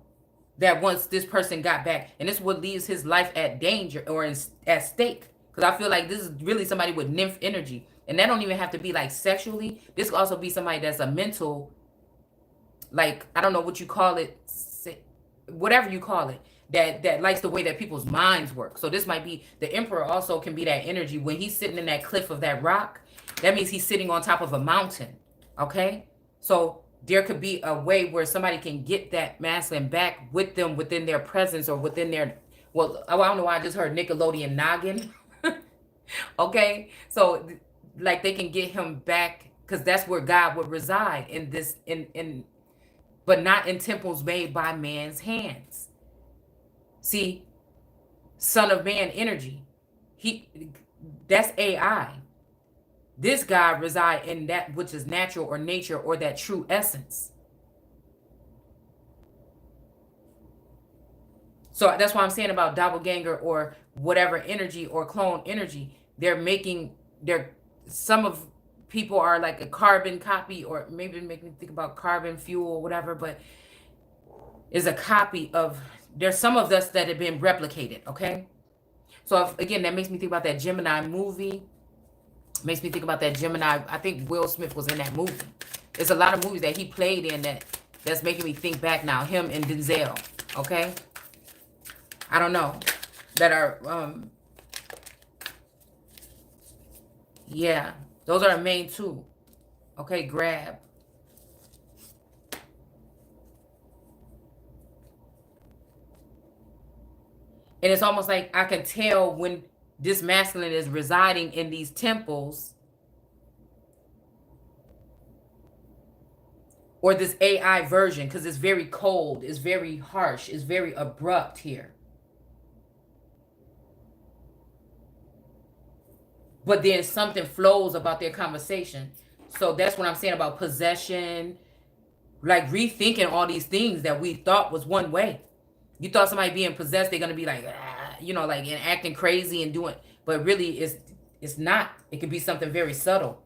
that once this person got back, and this is what leaves his life at danger or at stake. Because I feel like this is really somebody with nymph energy. And that don't even have to be like sexually. This could also be somebody that's a mental, like, I don't know what you call it, whatever you call it, that likes the way that people's minds work. So this might be, the emperor also can be that energy. When he's sitting in that cliff of that rock, that means he's sitting on top of a mountain. Okay? So there could be a way where somebody can get that masculine back with them within their presence or within their, well, I don't know why I just heard Nickelodeon noggin. Okay? So like they can get him back, because that's where God would reside, in this, but not in temples made by man's hands. See, son of man energy, that's AI. This God reside in that which is natural or nature or that true essence. So that's why I'm saying about doppelganger or whatever energy or clone energy. Some of people are like a carbon copy, or maybe make me think about carbon fuel or whatever, but is a copy of, there's some of us that have been replicated, okay? So again, that makes me think about that Gemini movie. Makes me think about that Gemini. I think Will Smith was in that movie. There's a lot of movies that he played in that's making me think back now. Him and Denzel, okay? I don't know. That are, yeah. Those are the main two. Okay, grab. And it's almost like I can tell when this masculine is residing in these temples, or this AI version, because it's very cold, it's very harsh, it's very abrupt here. But then something flows about their conversation. So that's what I'm saying about possession, like rethinking all these things that we thought was one way. You thought somebody being possessed, they're going to be like, you know, like, and acting crazy and doing, but really it's not. It could be something very subtle.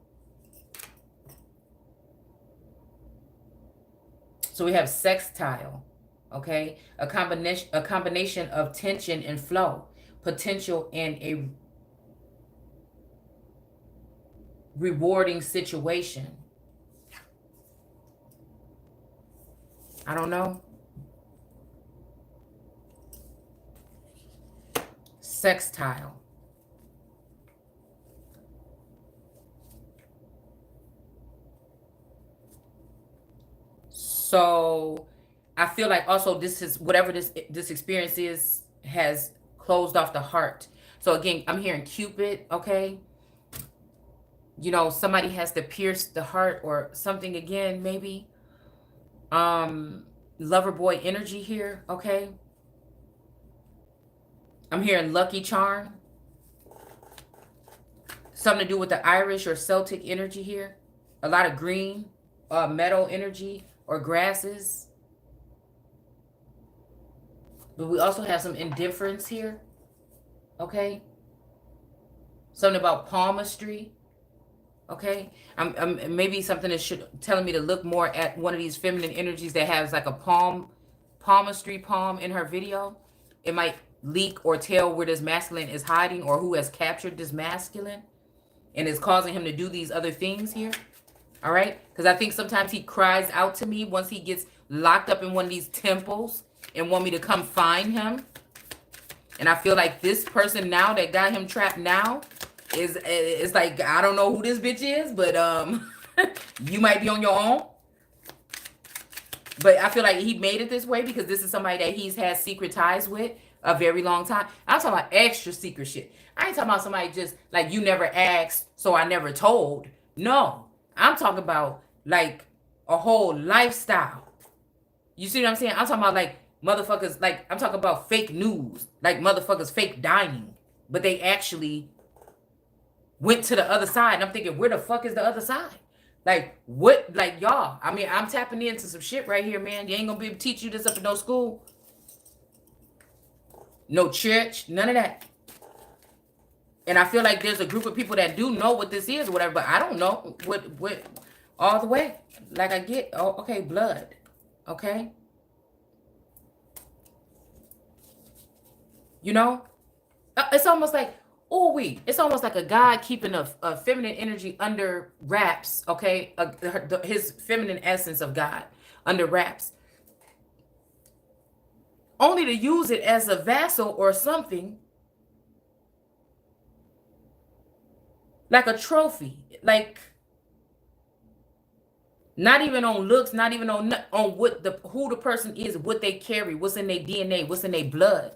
So we have sextile, okay? A combination of tension and flow, potential and a rewarding situation. I don't know. Sextile. So I feel like also this is, whatever this experience is, has closed off the heart. So again, I'm hearing Cupid, okay? You know, somebody has to pierce the heart or something again, maybe. Lover boy energy here, okay? I'm hearing lucky charm. Something to do with the Irish or Celtic energy here. A lot of green, meadow energy or grasses. But we also have some indifference here, okay? Something about palmistry. Okay, maybe something that telling me to look more at one of these feminine energies that has like a palmistry palm in her video. It might leak or tell where this masculine is hiding or who has captured this masculine and is causing him to do these other things here. All right, because I think sometimes he cries out to me once he gets locked up in one of these temples and want me to come find him. And I feel like this person now that got him trapped now, it's like, I don't know who this bitch is, but you might be on your own. But I feel like he made it this way because this is somebody that he's had secret ties with a very long time. I'm talking about extra secret shit. I ain't talking about somebody just like, you never asked, so I never told. No, I'm talking about like a whole lifestyle. You see what I'm saying? I'm talking about like motherfuckers, like I'm talking about fake news, like motherfuckers fake dying, but they actually went to the other side. And I'm thinking, where the fuck is the other side? Like, what? Like, y'all, I mean, I'm tapping into some shit right here, man. You ain't gonna be able to teach you this up in no school. No church, none of that. And I feel like there's a group of people that do know what this is or whatever, but I don't know what all the way. Like I get, oh, okay, blood. Okay. You know, it's almost like, it's almost like a God keeping a feminine energy under wraps. Okay. His feminine essence of God under wraps, only to use it as a vessel or something, like a trophy, like not even on looks, not even on what who the person is, what they carry, what's in their DNA, what's in their blood.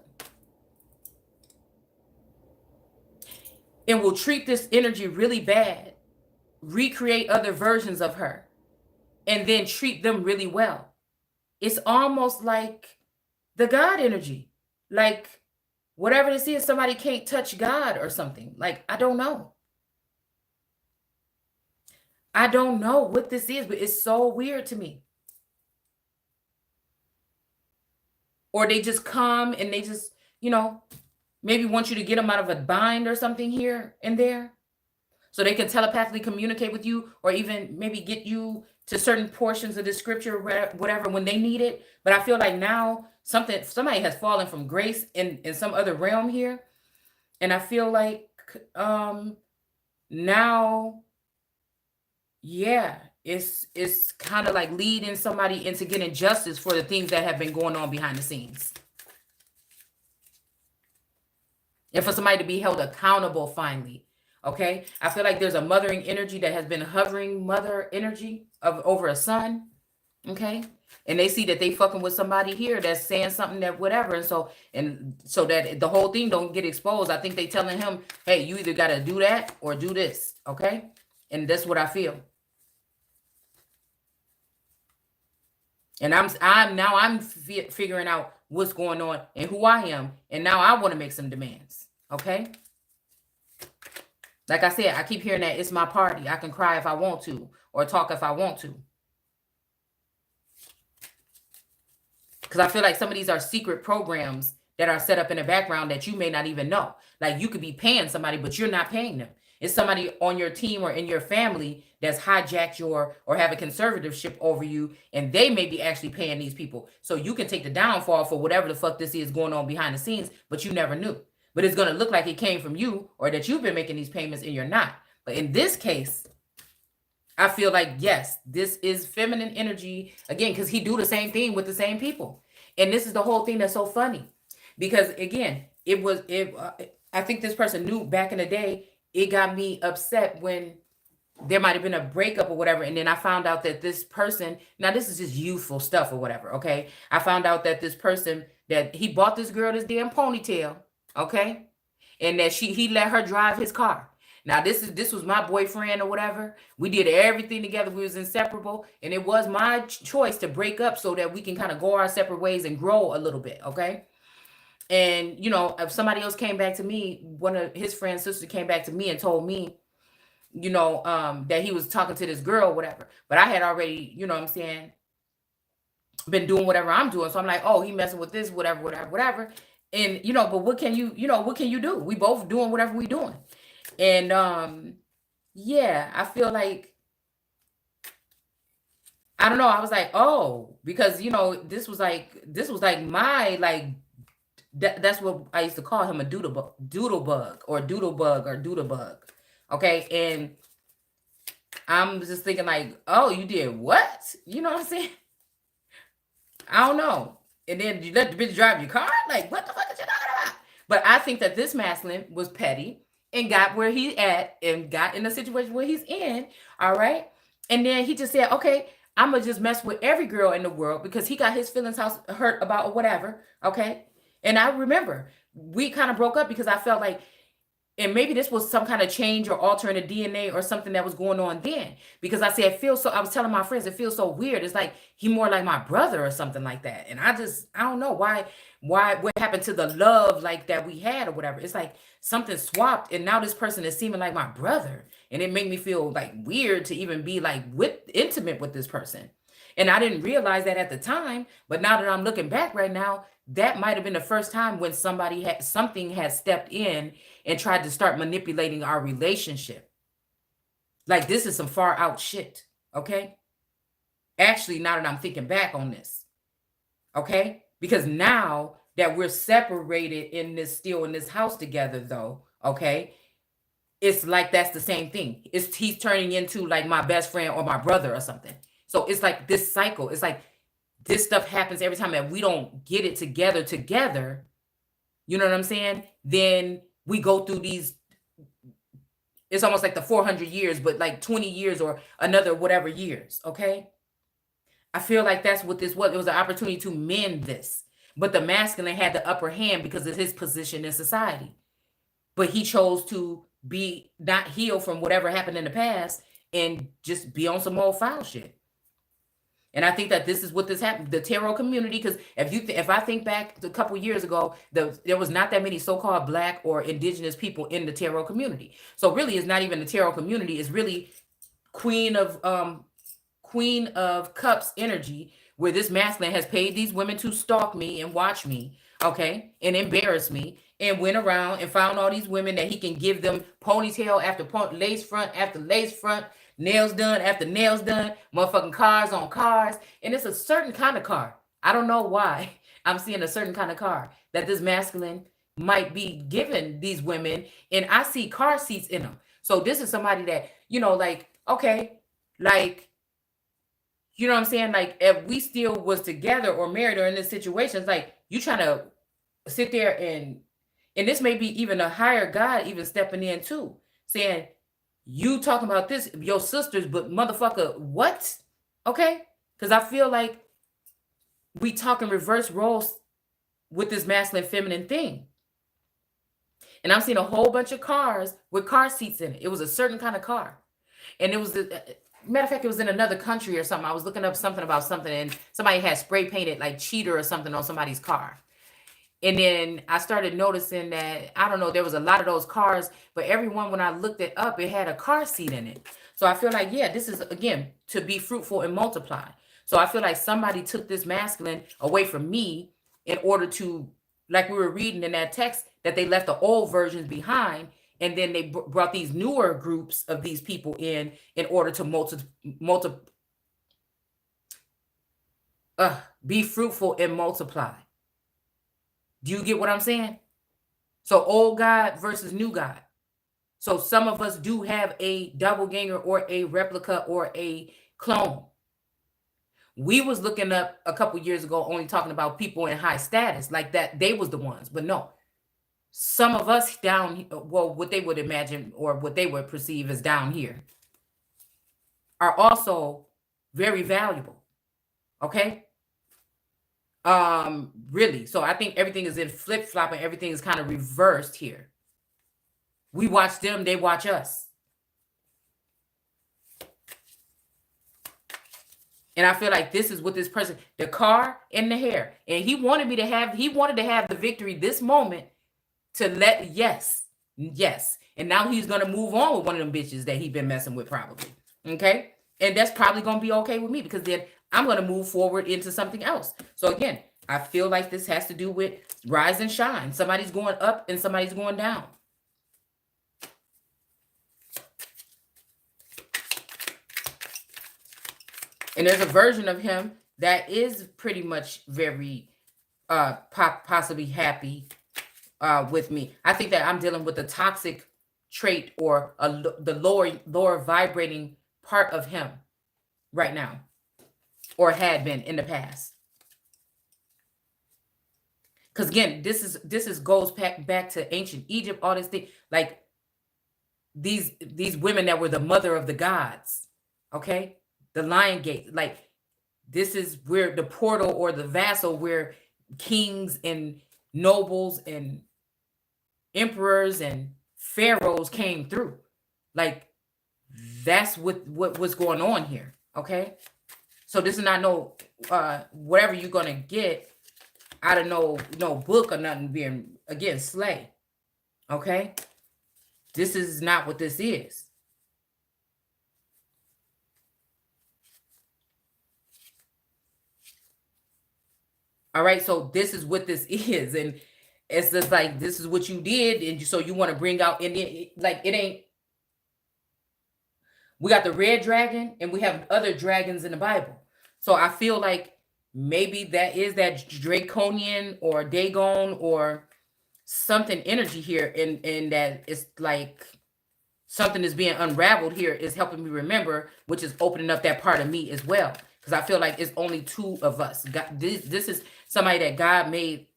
And will treat this energy really bad, recreate other versions of her, and then treat them really well. It's almost like the God energy. Like whatever this is, somebody can't touch God or something. Like, I don't know. I don't know what this is, but it's so weird to me. Or they just come and they just, you know, maybe want you to get them out of a bind or something here and there, so they can telepathically communicate with you, or even maybe get you to certain portions of the scripture, whatever, when they need it. But I feel like now somebody has fallen from grace in some other realm here. And I feel like now, yeah, it's kind of like leading somebody into getting justice for the things that have been going on behind the scenes. And for somebody to be held accountable finally. Okay. I feel like there's a mothering energy that has been hovering, mother energy over a son. Okay. And they see that they fucking with somebody here that's saying something that whatever. And so that the whole thing don't get exposed, I think they telling him, hey, you either got to do that or do this. Okay. And that's what I feel. And I'm figuring out what's going on and who I am. And now I want to make some demands. Okay. Like I said, I keep hearing that it's my party. I can cry if I want to, or talk if I want to. Because I feel like some of these are secret programs that are set up in the background that you may not even know. Like you could be paying somebody, but you're not paying them. It's somebody on your team or in your family that's hijacked or have a conservatorship over you, and they may be actually paying these people. So you can take the downfall for whatever the fuck this is going on behind the scenes, but you never knew. But it's going to look like it came from you, or that you've been making these payments and you're not. But in this case, I feel like, yes, this is feminine energy again, because he do the same thing with the same people. And this is the whole thing that's so funny, because again, I think this person knew back in the day. It got me upset when there might have been a breakup or whatever. And then I found out that this person, now this is just youthful stuff or whatever. Okay. I found out that this person, that he bought this girl this damn ponytail. Okay. And that he let her drive his car. Now this was my boyfriend or whatever. We did everything together. We was inseparable. And it was my choice to break up so that we can kind of go our separate ways and grow a little bit. Okay. And, you know, if somebody else came back to me, one of his friend's sisters came back to me and told me, you know, that he was talking to this girl, whatever. But I had already, you know what I'm saying, been doing whatever I'm doing. So I'm like, oh, he messing with this, whatever. And, you know, but what can you do? We both doing whatever we doing. And, yeah, I feel like, I don't know. I was like, oh, because, you know, this was like my, like, that's what I used to call him, a doodle bug. Okay. And I'm just thinking like, oh, you did what? You know what I'm saying? I don't know. And then you let the bitch drive your car? Like, what the fuck is you talking about? But I think that this masculine was petty and got where he at and got in the situation where he's in. All right. And then he just said, okay, I'm going to just mess with every girl in the world because he got his feelings hurt about whatever. Okay. And I remember we kind of broke up because I felt like, and maybe this was some kind of change or altering the DNA or something that was going on then. Because I said, I was telling my friends, it feels so weird. It's like he more like my brother or something like that. And I don't know why, what happened to the love like that we had or whatever. It's like something swapped. And now this person is seeming like my brother. And it made me feel like weird to even be like intimate with this person. And I didn't realize that at the time. But now that I'm looking back right now, that might have been the first time when something had stepped in and tried to start manipulating our relationship. Like, this is some far out shit, okay? Actually, now that I'm thinking back on this, okay? Because now that we're separated still in this house together though, okay? It's like that's the same thing. He's turning into like my best friend or my brother or something. So it's like this cycle. It's like this stuff happens every time that we don't get it together. You know what I'm saying? Then we go through these, it's almost like the 400 years, but like 20 years or another whatever years, okay? I feel like that's what this was. It was an opportunity to mend this. But the masculine had the upper hand because of his position in society. But he chose to be not healed from whatever happened in the past and just be on some old foul shit. And I think that this is what this happened, the tarot community, because if I think back a couple years ago, there was not that many so-called Black or indigenous people in the tarot community. So really, it's not even the tarot community. It's really Queen of Cups energy, where this masculine has paid these women to stalk me and watch me, okay, and embarrass me, and went around and found all these women that he can give them ponytail after lace front after lace front, nails done after nails done, motherfucking cars on cars. And it's a certain kind of car. I don't know why I'm seeing a certain kind of car that this masculine might be giving these women. And I see car seats in them. So this is somebody that, you know, like, okay, like, you know what I'm saying? Like, if we still was together or married or in this situation, it's like you trying to sit there and this may be even a higher God even stepping in too, saying, you talking about this, your sisters, but motherfucker, what? Okay? Because I feel like we talking reverse roles with this masculine feminine thing. And I'm seeing a whole bunch of cars with car seats in it. It was a certain kind of car. And it was, matter of fact, it was in another country or something. I was looking up something about something, and somebody had spray painted like cheater or something on somebody's car. And then I started noticing that, I don't know, there was a lot of those cars, but every one, when I looked it up, it had a car seat in it. So I feel like, yeah, this is, again, to be fruitful and multiply. So I feel like somebody took this masculine away from me in order to, like we were reading in that text, that they left the old versions behind. And then they brought these newer groups of these people in order to be fruitful and multiply. Do you get what I'm saying? So old God versus new God. So some of us do have a doppelganger or a replica or a clone. We was looking up a couple years ago, only talking about people in high status, like that they was the ones. But no, some of us down, well, what they would imagine or what they would perceive as down here are also very valuable. Okay? Really. So I think everything is in flip-flop and everything is kind of reversed here. We watch them, they watch us. And I feel like this is what this person, the car and the hair. And he wanted to have the victory this moment to let, yes. And now he's going to move on with one of them bitches that he been messing with probably. Okay? And that's probably going to be okay with me, because then I'm going to move forward into something else. So again, I feel like this has to do with rise and shine. Somebody's going up and somebody's going down. And there's a version of him that is pretty much very possibly happy with me. I think that I'm dealing with a toxic trait or the lower vibrating part of him right now, or had been in the past. Because again, this goes back to ancient Egypt, all this thing, like these women that were the mother of the gods, okay? The lion gate, like this is where the portal or the vassal where kings and nobles and emperors and pharaohs came through. Like that's what was going on here, okay? So this is not no whatever you're gonna get out of no book or nothing being again slay. Okay? This is not what this is. All right. So this is what this is. And it's just like, this is what you did. And so you want to bring out Indian, like it ain't. We got the red dragon and we have other dragons in the Bible. So I feel like maybe that is that draconian or Dagon or something energy here. And that it's like something is being unraveled here is helping me remember, which is opening up that part of me as well. Because I feel like it's only two of us. God, this is somebody that God made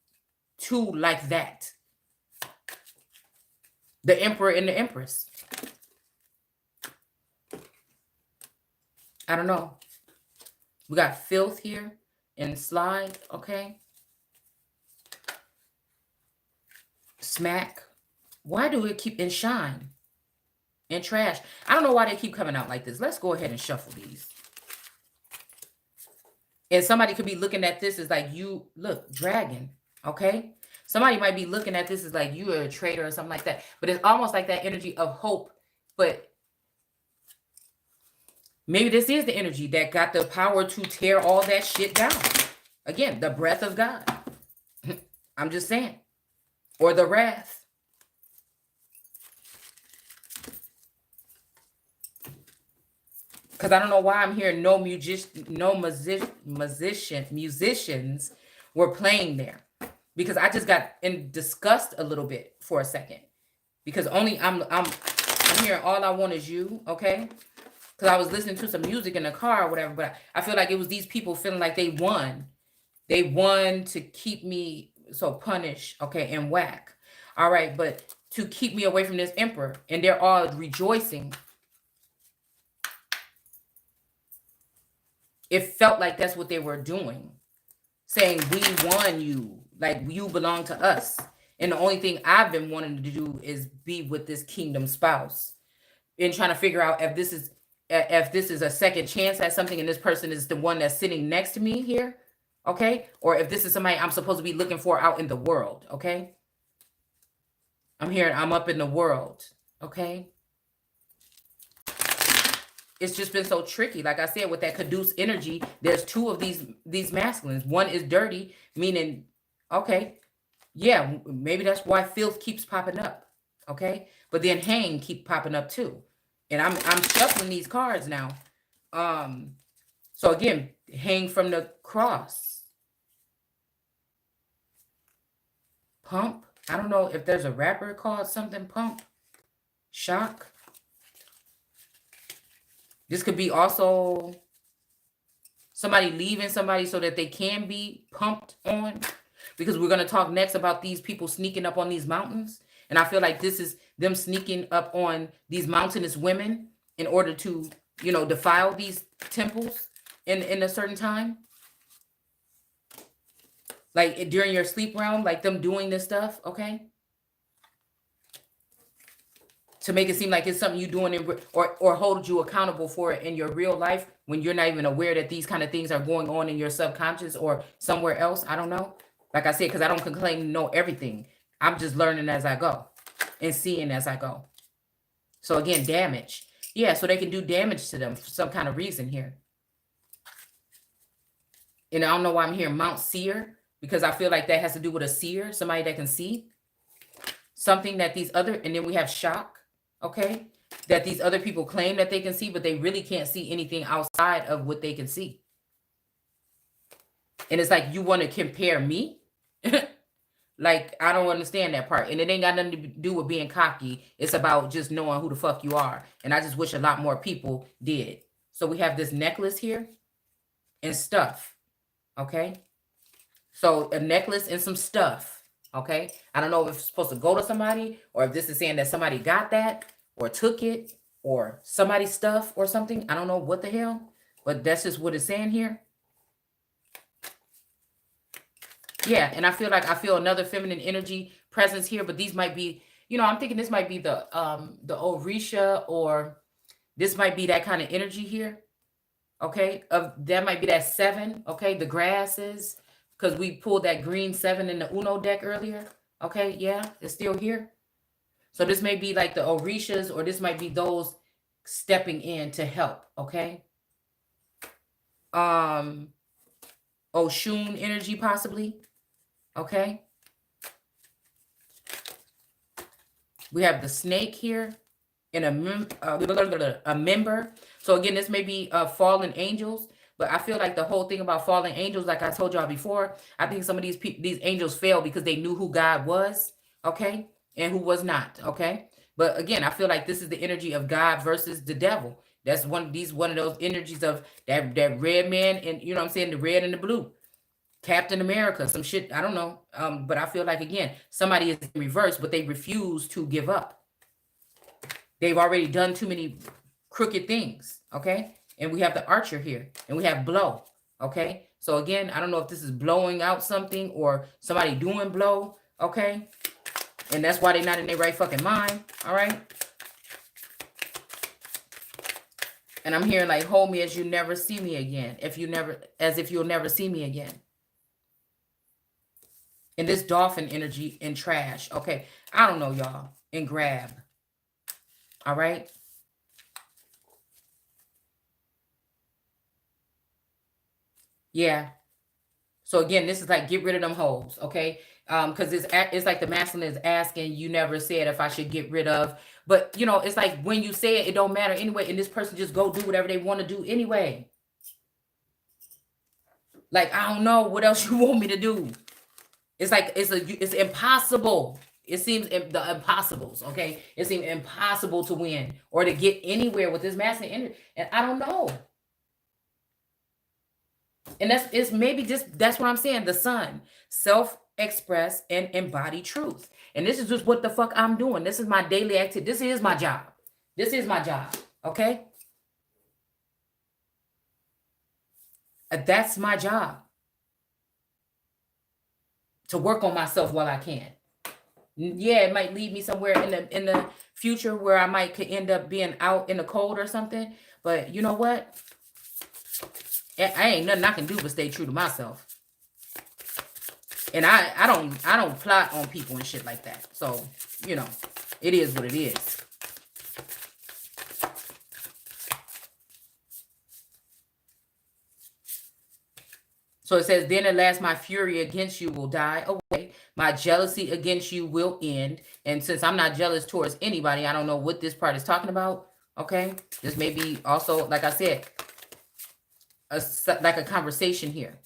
two like that. The emperor and the empress. I don't know. We got filth here and slide, okay? Smack. Why do it keep and shine and trash? I don't know why they keep coming out like this. Let's go ahead and shuffle these. And somebody could be looking at this as like, you look, dragon, okay? Somebody might be looking at this as like you are a traitor or something like that. But it's almost like that energy of hope. But maybe this is the energy that got the power to tear all that shit down. Again, the breath of God. I'm just saying. Or the wrath. Because I don't know why I'm hearing no musicians were playing there. Because I just got in disgust a little bit for a second. Because only I'm hearing all I want is you, okay? Because I was listening to some music in the car or whatever, but I feel like it was these people feeling like they won. They won to keep me so punished, okay, and whack. All right, but to keep me away from this emperor. And they're all rejoicing. It felt like that's what they were doing. Saying, we won you. Like, you belong to us. And the only thing I've been wanting to do is be with this kingdom spouse. And trying to figure out if this is a second chance at something and this person is the one that's sitting next to me here, okay? Or if this is somebody I'm supposed to be looking for out in the world, okay? I'm hearing I'm up in the world, okay? It's just been so tricky. Like I said, with that caduce energy, there's two of these masculines. One is dirty, meaning, okay, yeah, maybe that's why filth keeps popping up, okay? But then hang keep popping up too. And I'm shuffling these cards now. So again, hang from the cross. Pump. I don't know if there's a rapper called something pump. Shock. This could be also somebody leaving somebody so that they can be pumped on. Because we're going to talk next about these people sneaking up on these mountains. And I feel like this is them sneaking up on these mountainous women in order to, you know, defile these temples in a certain time. Like during your sleep realm, like them doing this stuff, okay? To make it seem like it's something you're doing or hold you accountable for it in your real life when you're not even aware that these kind of things are going on in your subconscious or somewhere else. I don't know. Like I said, because I don't claim to know everything. I'm just learning as I go and seeing as I go. So again, damage. Yeah, so they can do damage to them for some kind of reason here. And I don't know why I'm hearing Mount Seer, because I feel like that has to do with a seer, somebody that can see something that these other, and then we have shock, okay? That these other people claim that they can see, but they really can't see anything outside of what they can see. And it's like, you want to compare me? Like, I don't understand that part. And it ain't got nothing to do with being cocky. It's about just knowing who the fuck you are. And I just wish a lot more people did. So we have this necklace here and stuff. Okay. So a necklace and some stuff. Okay. I don't know if it's supposed to go to somebody or if this is saying that somebody got that or took it or somebody's stuff or something. I don't know what the hell, but that's just what it's saying here. Yeah, and I feel another feminine energy presence here, but these might be, you know, I'm thinking this might be the Orisha, or this might be that kind of energy here. Okay, that might be that 7. Okay, the grasses, because we pulled that green 7 in the Uno deck earlier. Okay, yeah, it's still here. So this may be like the Orishas, or this might be those stepping in to help. Okay. Oshun energy, possibly. Okay. We have the snake here and a member. So again, this may be fallen angels, but I feel like the whole thing about fallen angels, like I told y'all before, I think some of these angels fell because they knew who God was, okay, and who was not, okay. But again, I feel like this is the energy of God versus the devil. That's one of those energies of that red man, and you know what I'm saying, the red and the blue. Captain America, some shit, I don't know. But I feel like, again, somebody is in reverse, but they refuse to give up. They've already done too many crooked things, okay? And we have the archer here, and we have blow, okay? So again, I don't know if this is blowing out something or somebody doing blow, okay? And that's why they're not in their right fucking mind, all right? And I'm hearing like, hold me as you never see me again. As if you'll never see me again. And this dolphin energy in trash. Okay. I don't know, y'all. And grab. All right. Yeah. So again, this is like, get rid of them hoes. Okay. Because it's like the masculine is asking, you never said if I should get rid of. But, you know, it's like when you say it, it don't matter anyway. And this person just go do whatever they want to do anyway. Like, I don't know what else you want me to do. It's like, it's impossible. It seems the impossibles, okay? It seems impossible to win or to get anywhere with this masculine energy. And I don't know. And that's what I'm saying. The sun, self-express and embody truth. And this is just what the fuck I'm doing. This is my daily activity. This is my job. This is my job, okay? That's my job. To work on myself while I can. Yeah, it might lead me somewhere in the future where I could end up being out in the cold or something. But you know what? I ain't nothing I can do but stay true to myself. And I don't plot on people and shit like that. So, you know, it is what it is. So it says, then at last my fury against you will die away. My jealousy against you will end. And since I'm not jealous towards anybody, I don't know what this part is talking about. Okay. This may be also, like I said, like a conversation here.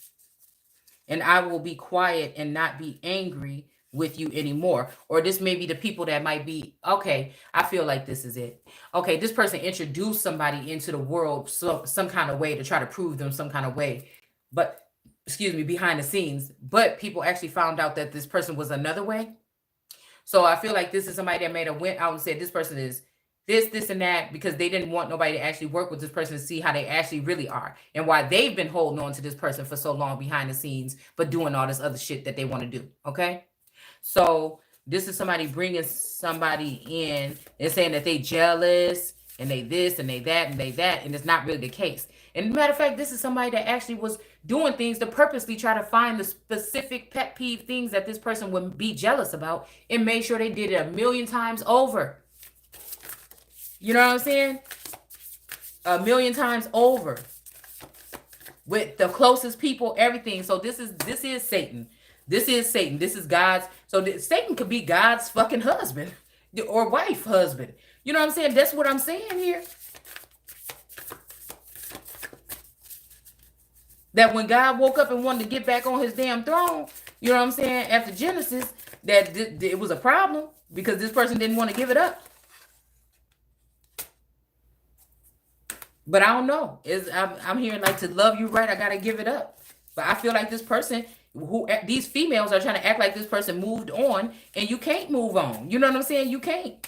And I will be quiet and not be angry with you anymore. Or this may be the people that might be, okay, I feel like this is it. Okay, this person introduced somebody into the world some kind of way to try to prove them some kind of way. But excuse me, behind the scenes, but people actually found out that this person was another way. So I feel like this is somebody that went out and said this person is this, and that, because they didn't want nobody to actually work with this person to see how they actually really are and why they've been holding on to this person for so long behind the scenes, but doing all this other shit that they want to do. Okay. So this is somebody bringing somebody in and saying that they jealous and they this and they that and they that, and it's not really the case. And matter of fact, this is somebody that actually was doing things to purposely try to find the specific pet peeve things that this person would be jealous about and made sure they did it 1,000,000 times over. You know what I'm saying? 1,000,000 times over. With the closest people, everything. So this is Satan. This is Satan. This is God's. So Satan could be God's fucking husband or wife husband. You know what I'm saying? That's what I'm saying here. That when God woke up and wanted to get back on his damn throne, you know what I'm saying, after Genesis, that it was a problem because this person didn't want to give it up. But I don't know. I'm hearing like, to love you right, I got to give it up. But I feel like this person, these females are trying to act like this person moved on, and you can't move on. You know what I'm saying? You can't.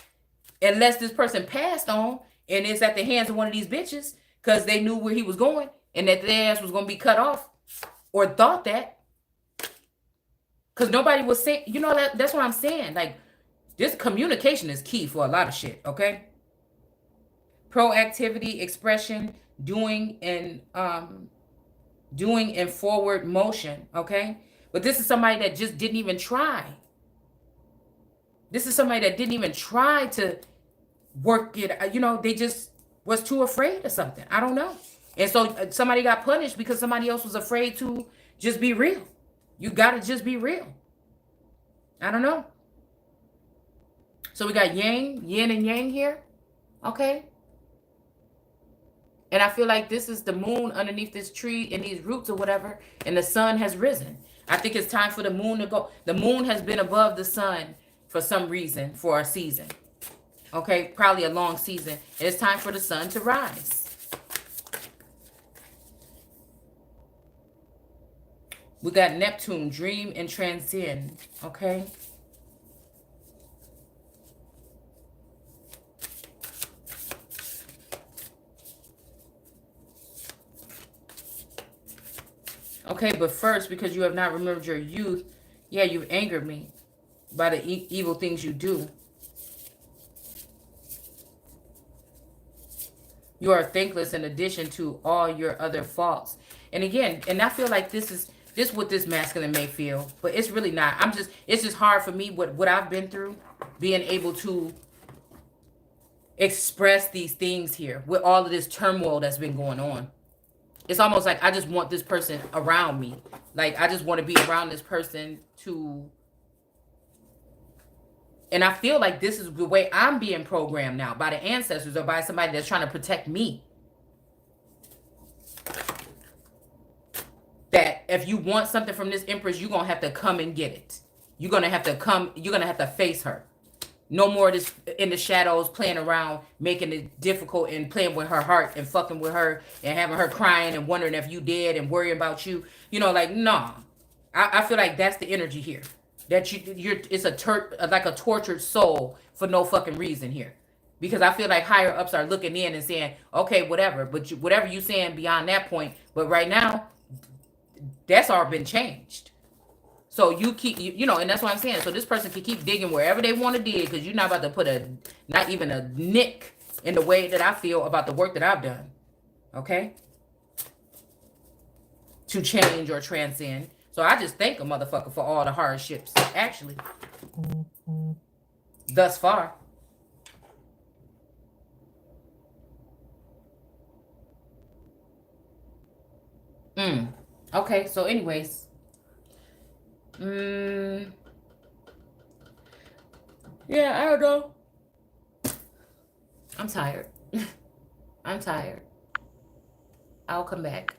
Unless this person passed on and it's at the hands of one of these bitches because they knew where he was going. And that their ass was going to be cut off, or thought that, because nobody was saying, you know, that's what I'm saying. Like, this communication is key for a lot of shit. Okay. Proactivity, expression, doing in forward motion. Okay. But this is somebody that just didn't even try. This is somebody that didn't even try to work it. You know, they just was too afraid of something. I don't know. And so somebody got punished because somebody else was afraid to just be real. You got to just be real. I don't know. So we got yin and yang here. Okay. And I feel like this is the moon underneath this tree and these roots or whatever. And the sun has risen. I think it's time for the moon to go. The moon has been above the sun for some reason, for a season. Okay. Probably a long season. It's time for the sun to rise. We got Neptune, dream and transcend. Okay. Okay, but first, because you have not remembered your youth, yeah, you've angered me by the evil things you do. You are thankless in addition to all your other faults. And again, and I feel like this is what this masculine may feel, but it's really not. It's just hard for me what I've been through, being able to express these things here with all of this turmoil that's been going on. It's almost like I just want this person around me. Like, I just want to be around this person to... And I feel like this is the way I'm being programmed now by the ancestors or by somebody that's trying to protect me. That if you want something from this Empress, you're going to have to come and get it. You're going to have to come. You're going to have to face her. No more of this in the shadows playing around, making it difficult and playing with her heart and fucking with her and having her crying and wondering if you dead and worrying about you. You know, like, nah. I feel like that's the energy here. That it's like a tortured soul for no fucking reason here. Because I feel like higher ups are looking in and saying, okay, whatever. But whatever you saying beyond that point. But right now, that's all been changed. So you keep, you know, and that's what I'm saying. So this person can keep digging wherever they want to dig, because you're not about to put not even a nick in the way that I feel about the work that I've done. Okay? To change or transcend. So I just thank a motherfucker for all the hardships, actually. Thus far. Okay, so anyways. Yeah, I don't know. I'm tired. I'm tired. I'll come back.